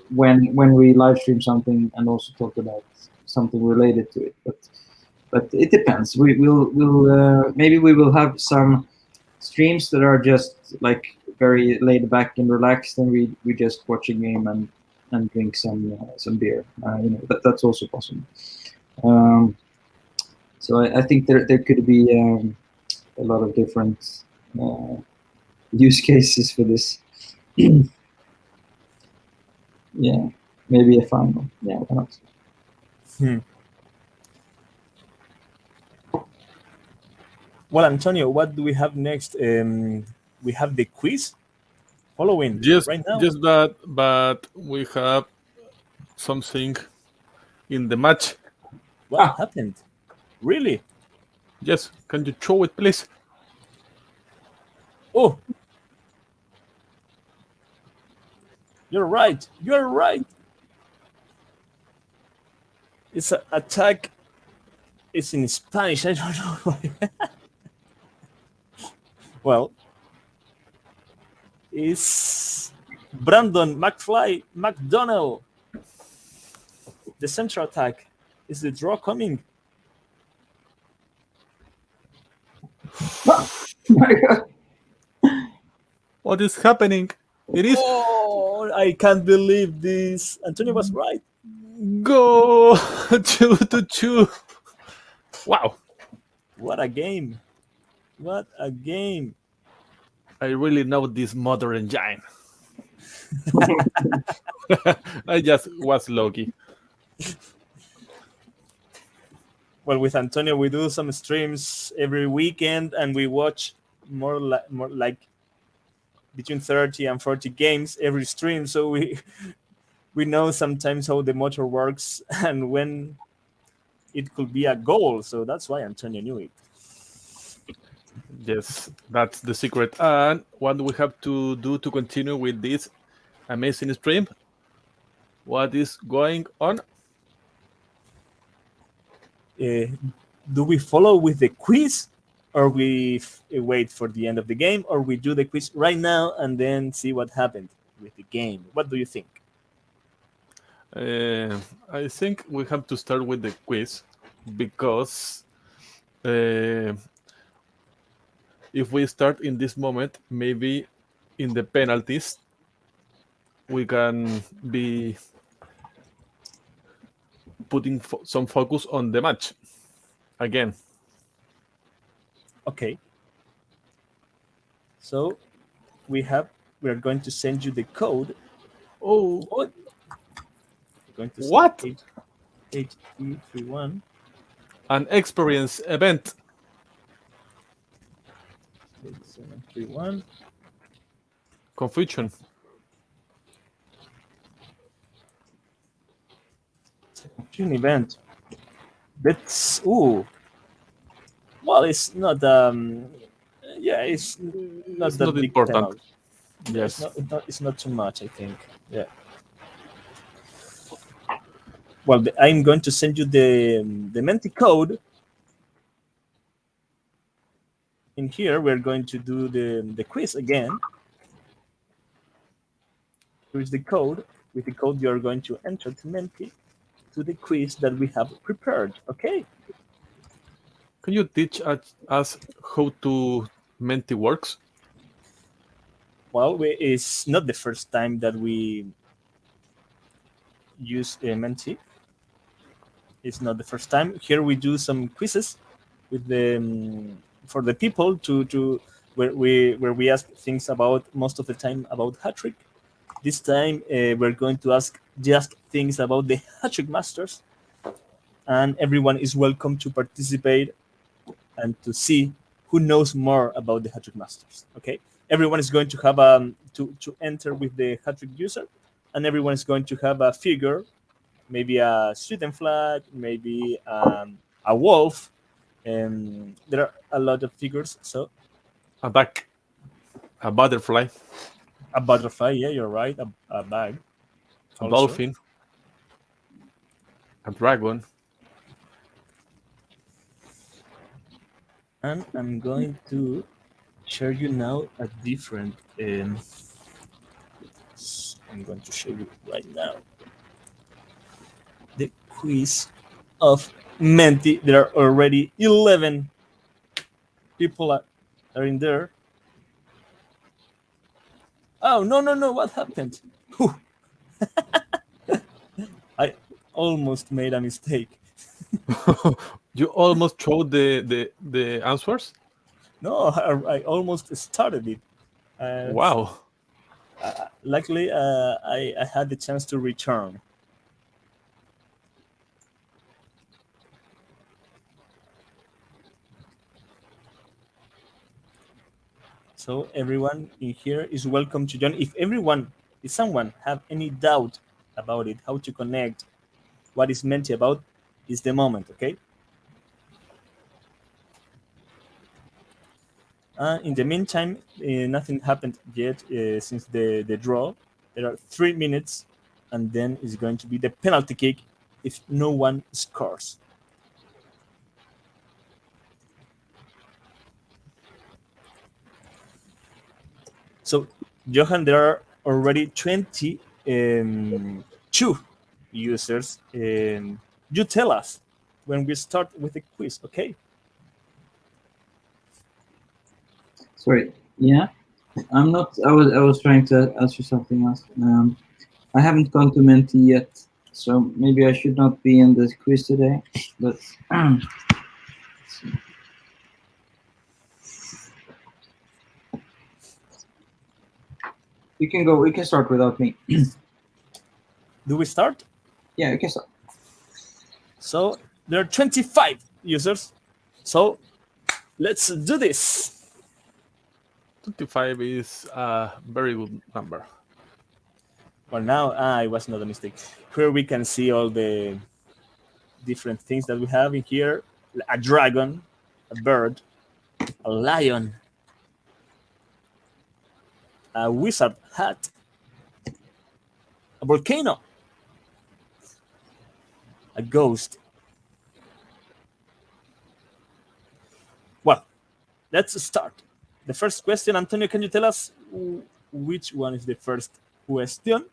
when we live stream something and also talk about something related to it. But it depends. We'll maybe we will have some streams that are just like very laid back and relaxed, and we just watch a game and drink some beer. That's also possible. So I think there could be a lot of different use cases for this. Yeah, maybe a final. Yeah, why not? Well, Antonio, what do we have next? We have the quiz following right now. Just that, but we have something in the match. What happened? Really? Yes, can you show it, please? Oh, you're right. You're right. It's an attack. It's in Spanish. I don't know. Well, it's Brandon McFly McDonnell. The central attack. Is the draw coming? Oh my God. What is happening? It is. Oh, I can't believe this. Antonio was right. Go 2-2. Wow. What a game. What a game. I really know this motor engine. I just was lucky. Well, with Antonio, we do some streams every weekend, and we watch more like between 30 and 40 games every stream. So we know sometimes how the motor works and when it could be a goal. So that's why Antonio knew it. Yes, that's the secret. And what do we have to do to continue with this amazing stream? What is going on? Do we follow with the quiz, or we wait for the end of the game, or we do the quiz right now and then see what happened with the game? What do you think? I think we have to start with the quiz because if we start in this moment, maybe in the penalties, we can be putting some focus on the match again. Okay. So we are going to send you the code. Oh, We're going to what? send HT31. An experience event. 8731. Confusion. An event. That's well, it's not yeah, it's not It's that not big important. penalty. Yeah, Yes. it's not too much, I think. Yeah. Well, I'm going to send you the Menti code. In here, we're going to do the quiz again. Here's the code. With the code, you're going to enter to Menti to the quiz that we have prepared. Okay. Can you teach us how to Menti works? Well, it's not the first time that we use Menti. It's not the first time. Here we do some quizzes with the for the people to where we ask things about most of the time about Hattrick. This time we're going to ask just things about the Hattrick Masters, and everyone is welcome to participate and to see who knows more about the Hattrick Masters. Okay, everyone is going to have to enter with the Hattrick user, and everyone is going to have a figure, maybe a student flag, maybe a wolf, and there are a lot of figures. So A duck, a butterfly, a butterfly, yeah, you're right, a bag, a also. dolphin, a dragon. And I'm going to share you now a different. I'm going to show you right now the quiz of Menti. There are already 11 people are in there. Oh, no, what happened? Whew. I almost made a mistake. You almost showed the answers. No, I almost started it. Wow. Luckily, I had the chance to return. So everyone in here is welcome to join. If someone have any doubt about it, how to connect, what is Menti about, is the moment, okay? In the meantime, nothing happened yet since the draw. There are 3 minutes, and then it's going to be the penalty kick if no one scores. So, Johan, there are already 22 users. You tell us when we start with the quiz, okay? Sorry. Yeah. I'm not. I was trying to answer something else. I haven't gone to Menti yet, so maybe I should not be in this quiz today. But you can go. We can start without me. Do we start? Yeah, you can start. So there are 25 users. So let's do this. 25 is a very good number. Well, now it was not a mistake. Here we can see all the different things that we have in here: a dragon, a bird, a lion, a wizard hat, a volcano, a ghost. Well, let's start. The first question, Antonio, can you tell us which one is the first question?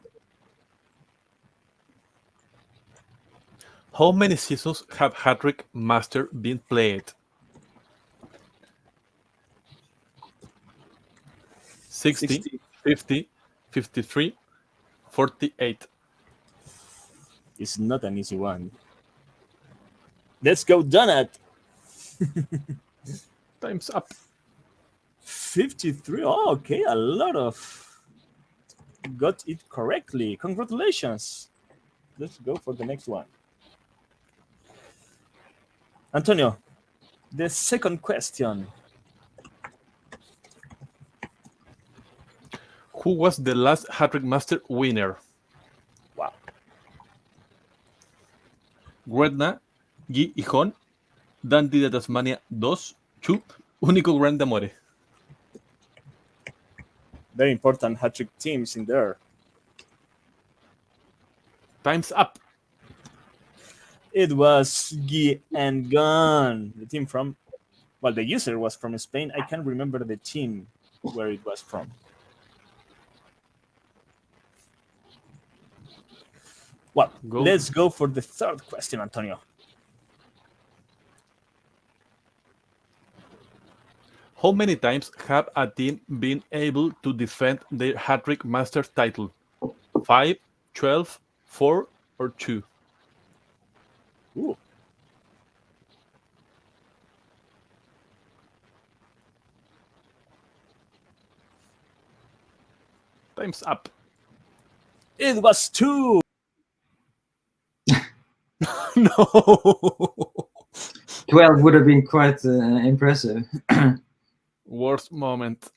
How many seasons have Hattrick Master been played? 60, 50, 53, 48. It's not an easy one. Let's go, Donut. Time's up. 53. Oh, okay, a lot of got it correctly. Congratulations. Let's go for the next one. Antonio, the second question. Who was the last Hattrick Master winner? Wow. Gretna, Guy Hijón, Dandy de Tasmania 2, Único Gran Amore. Very important hat-trick teams in there. Time's up. It was Guy and Gun, the team from, well, the user was from Spain. I can't remember the team where it was from. Well, let's go for the third question, Antonio. How many times have a team been able to defend their Hattrick Masters title? 5, 12, 4, or 2? Ooh. Time's up. It was 2. No. 12 would have been quite impressive. Worst moment.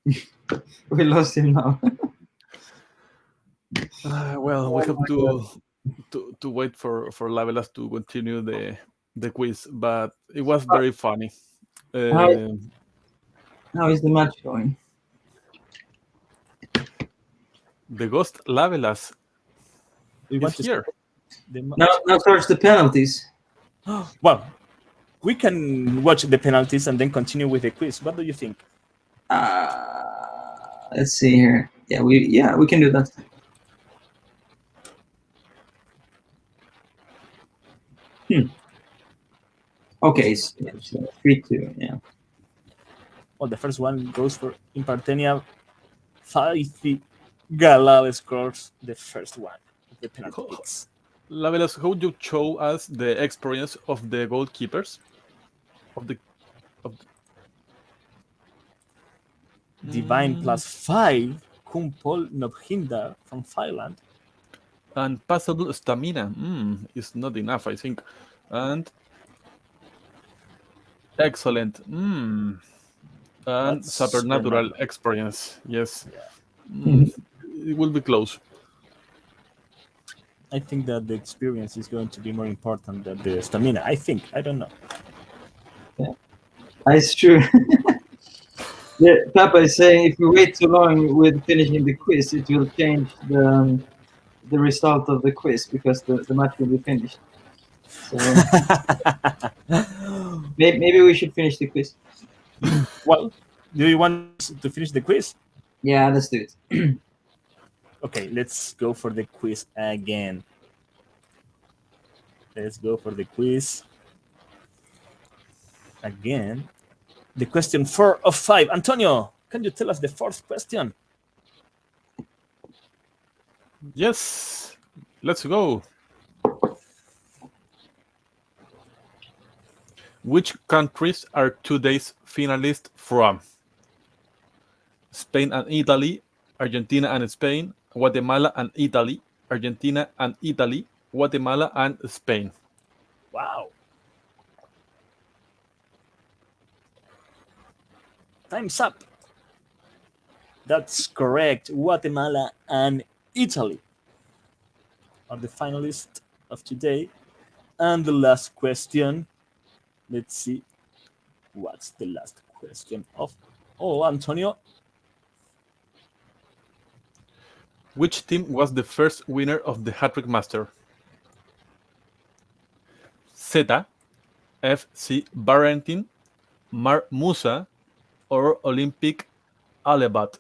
We lost him now. Well, we have to wait for Lavelas to continue the quiz, but it was very funny. How is the match going? The ghost Lavelas is here. Now towards the penalties. Well, we can watch the penalties and then continue with the quiz. What do you think? Let's see here. Yeah, we can do that. Okay, so 3-2. Yeah. Well, the first one goes for Impartenia. 5 Galal scores the first one. The penalty kicks. Lavelas, how would you show us the experience of the goalkeepers? Divine +5, Kumpol Nobhinda from Thailand. And passable stamina is not enough, I think. And excellent. And That's supernatural experience. Yes. Yeah. It will be close. I think that the experience is going to be more important than the stamina. I think. I don't know. Yeah, it's true. Yeah, Papa is saying if we wait too long with finishing the quiz, it will change the result of the quiz because the match will be finished. So maybe we should finish the quiz. Well, do you want to finish the quiz? Yeah, let's do it. Okay, let's go for the quiz again. Let's go for the quiz again. The question 4 of 5. Antonio, can you tell us the fourth question? Yes. Let's go. Which countries are today's finalists from? Spain and Italy, Argentina and Spain, Guatemala and Italy, Argentina and Italy, Guatemala and Spain. Wow. Time's up. That's correct. Guatemala and Italy are the finalists of today. And the last question. Let's see. What's the last question of? Oh, Antonio. Which team was the first winner of the Hattrick Master? Zeta, FC Barrentin, Mar Musa, or Olympic Alebat?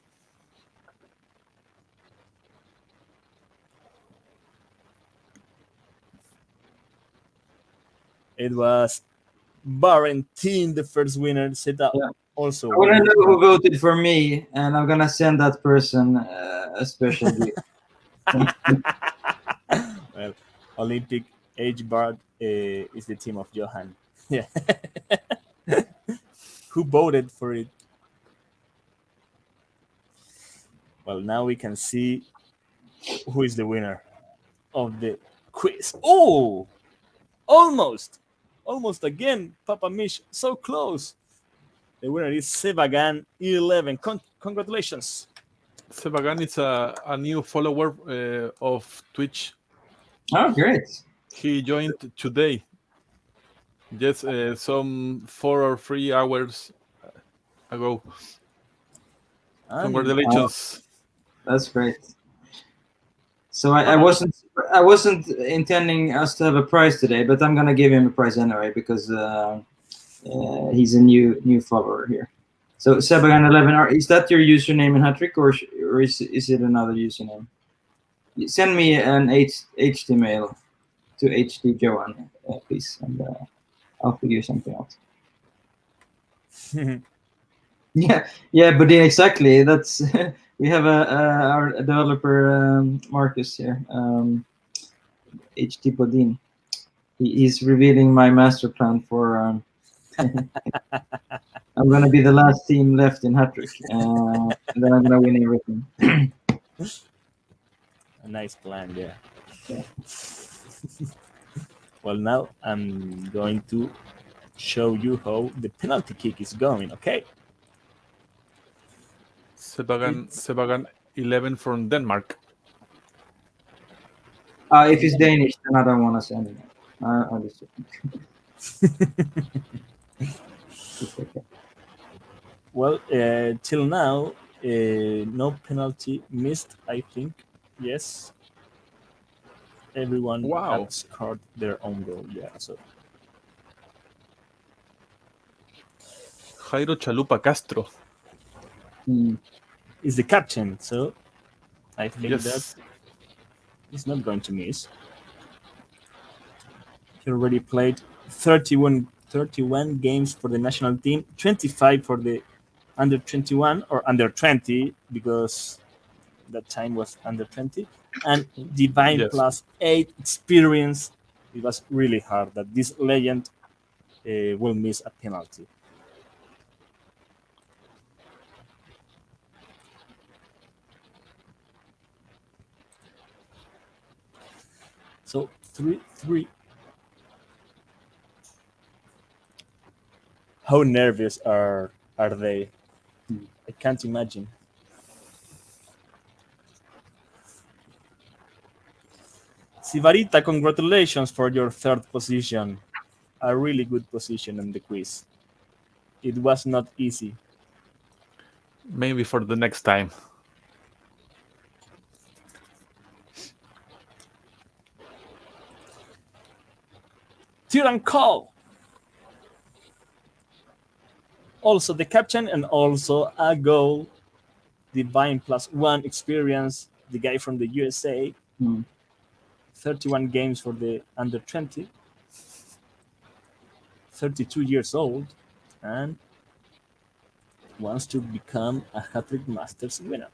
It was Barrentin, the first winner. Zeta also. I want to know who voted for me, and I'm gonna send that person a special gift. Well, Olympic H-Bard is the team of Johan. Yeah. Who voted for it? Well, now we can see who is the winner of the quiz. Oh, almost again, Papa Mish, so close. The winner is Sebagan 11. Congratulations. Sebagan is a new follower of Twitch. Oh, great. He joined today. Just some 4 or 3 hours ago. Congratulations. That's great. So I wasn't intending us to have a prize today, but I'm gonna give him a prize anyway because he's a new follower here. So Sebagan11, is that your username in Hattrick, or is it another username? Send me an HTML to hdjohan, please, and I'll figure something out. Yeah, but exactly. That's we have our developer Marcus here, HT Bodin. He's revealing my master plan for. I'm gonna be the last team left in Hattrick, and then I'm gonna win everything. A nice plan, yeah. Yeah. Well, now I'm going to show you how the penalty kick is going, okay? Sebagan 11 from Denmark. If it's Danish, then I don't want to send it. I'll just. Okay. Well, till now, no penalty missed, I think. Yes. Everyone had scored their own goal. Yeah. So. Jairo Chalupa Castro is the captain, so I think that he's not going to miss. He already played 31 games for the national team, 25 for the under 21 or under 20 because that time was under 20, and Divine plus 8 experience. It was really hard that this legend will miss a penalty. So 3-3. How nervous are they? I can't imagine. Sivarita, congratulations for your 3rd position. A really good position in the quiz. It was not easy. Maybe for the next time. Tyran Call. Also the captain and also a goal. Divine plus 1 experience. The guy from the USA. 31 games for the under 20. 32 years old. And wants to become a Hattrick Masters winner.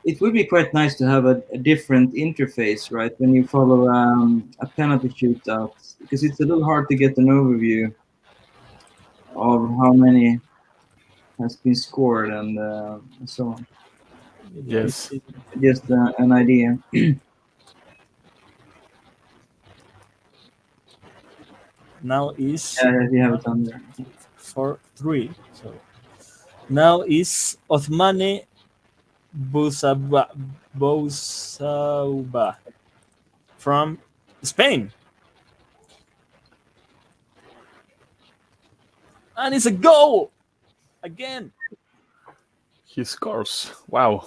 It would be quite nice to have a different interface, right, when you follow a penalty shootout, because it's a little hard to get an overview of how many has been scored and so on. Yes. Just an idea. Now is you have it on there. 4-3. So now is Othmane Bousauba from Spain. And it's a goal again. He scores. Wow.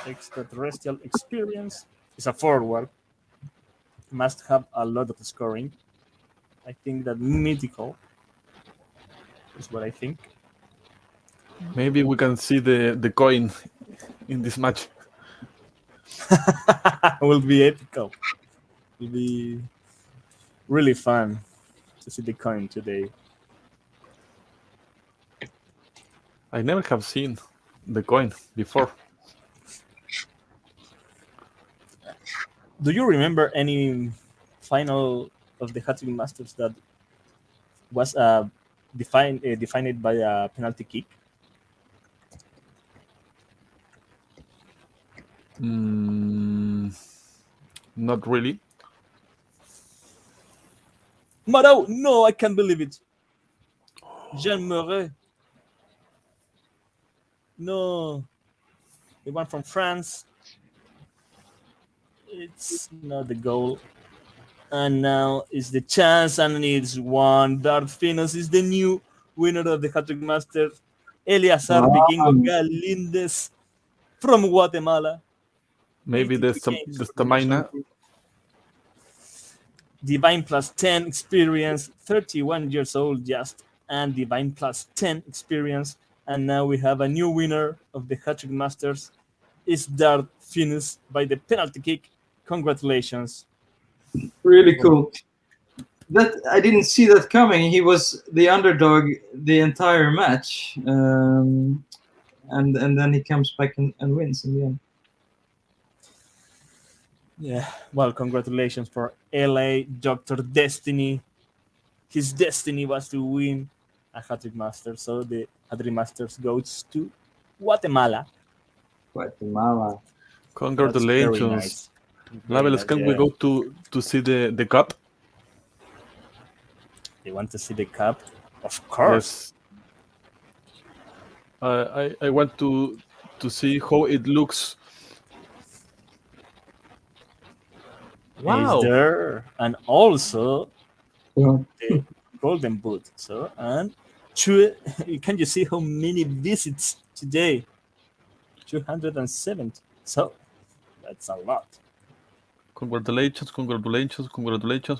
Extraterrestrial experience. Is a forward. Must have a lot of scoring. I think that mythical is what I think. Maybe we can see the coin in this match. Will be epical. Will be really fun to see the coin today. I never have seen the coin before. Do you remember any final of the Hattrick Masters that was defined by a penalty kick? Not really. Marau, no, I can't believe it. Jean Murray. No, the one from France. It's not the goal. And now is the chance, and it's one. Darth Finos is the new winner of the Hattrick Masters. Eleazar Vikingo Galindez from Guatemala. Maybe 82 the games for the stamina. national team. Divine plus 10 experience, 31 years old just, and Divine plus 10 experience. And now we have a new winner of the Hattrick Masters. It's Darth Finos by the penalty kick. Congratulations. Really cool. That I didn't see that coming. He was the underdog the entire match, and then he comes back and wins in the end. Yeah, well, congratulations for LA Dr. Destiny. His destiny was to win a Hattrick Masters, so the Hattrick Masters goes to Guatemala. Guatemala. Congratulations. That's very nice. Labeles, can we go to see the cup? You want to see the cup? Of course. Yes. I want to see how it looks. Wow. Is there, and also Yeah. the golden boot. So, and can you see how many visits today? 270. So that's a lot. Congratulations.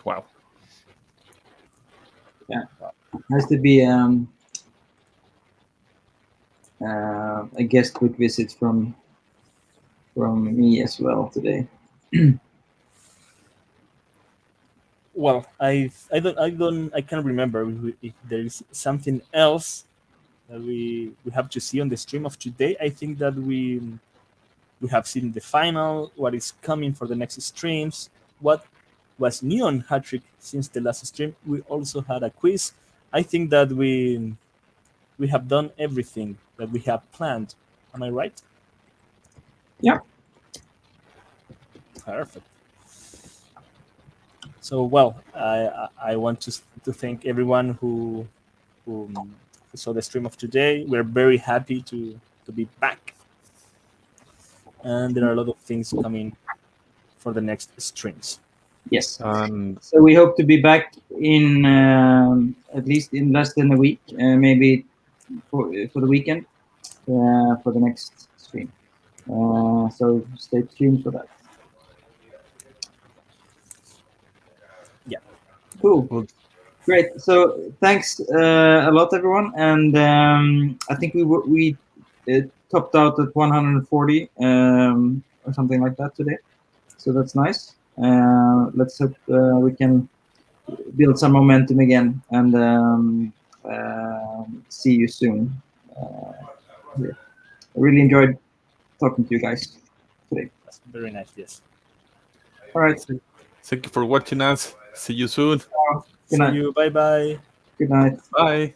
Wow. Yeah, nice to be a guest with visits from me as well today. Well, I can't remember if there is something else that we have to see on the stream of today. I think that we have seen the final, what is coming for the next streams, what was new on Hattrick since the last stream. We also had a quiz. I think that we have done everything that we have planned. Am I right? Yeah. Perfect. So, well, I want to thank everyone who saw the stream of today. We're very happy to be back. And there are a lot of things coming for the next streams. Yes. And so we hope to be back in at least in less than a week, maybe for the weekend, for the next stream. So stay tuned for that. Yeah. Cool. Good. Great. So thanks a lot, everyone. And I think we topped out at 140 or something like that today. So that's nice. Let's hope we can build some momentum again and see you soon. Yeah. I really enjoyed talking to you guys today. That's very nice. Yes. All right. Thank you for watching us. See you soon. Good night. See you. Bye bye. Good night. Bye.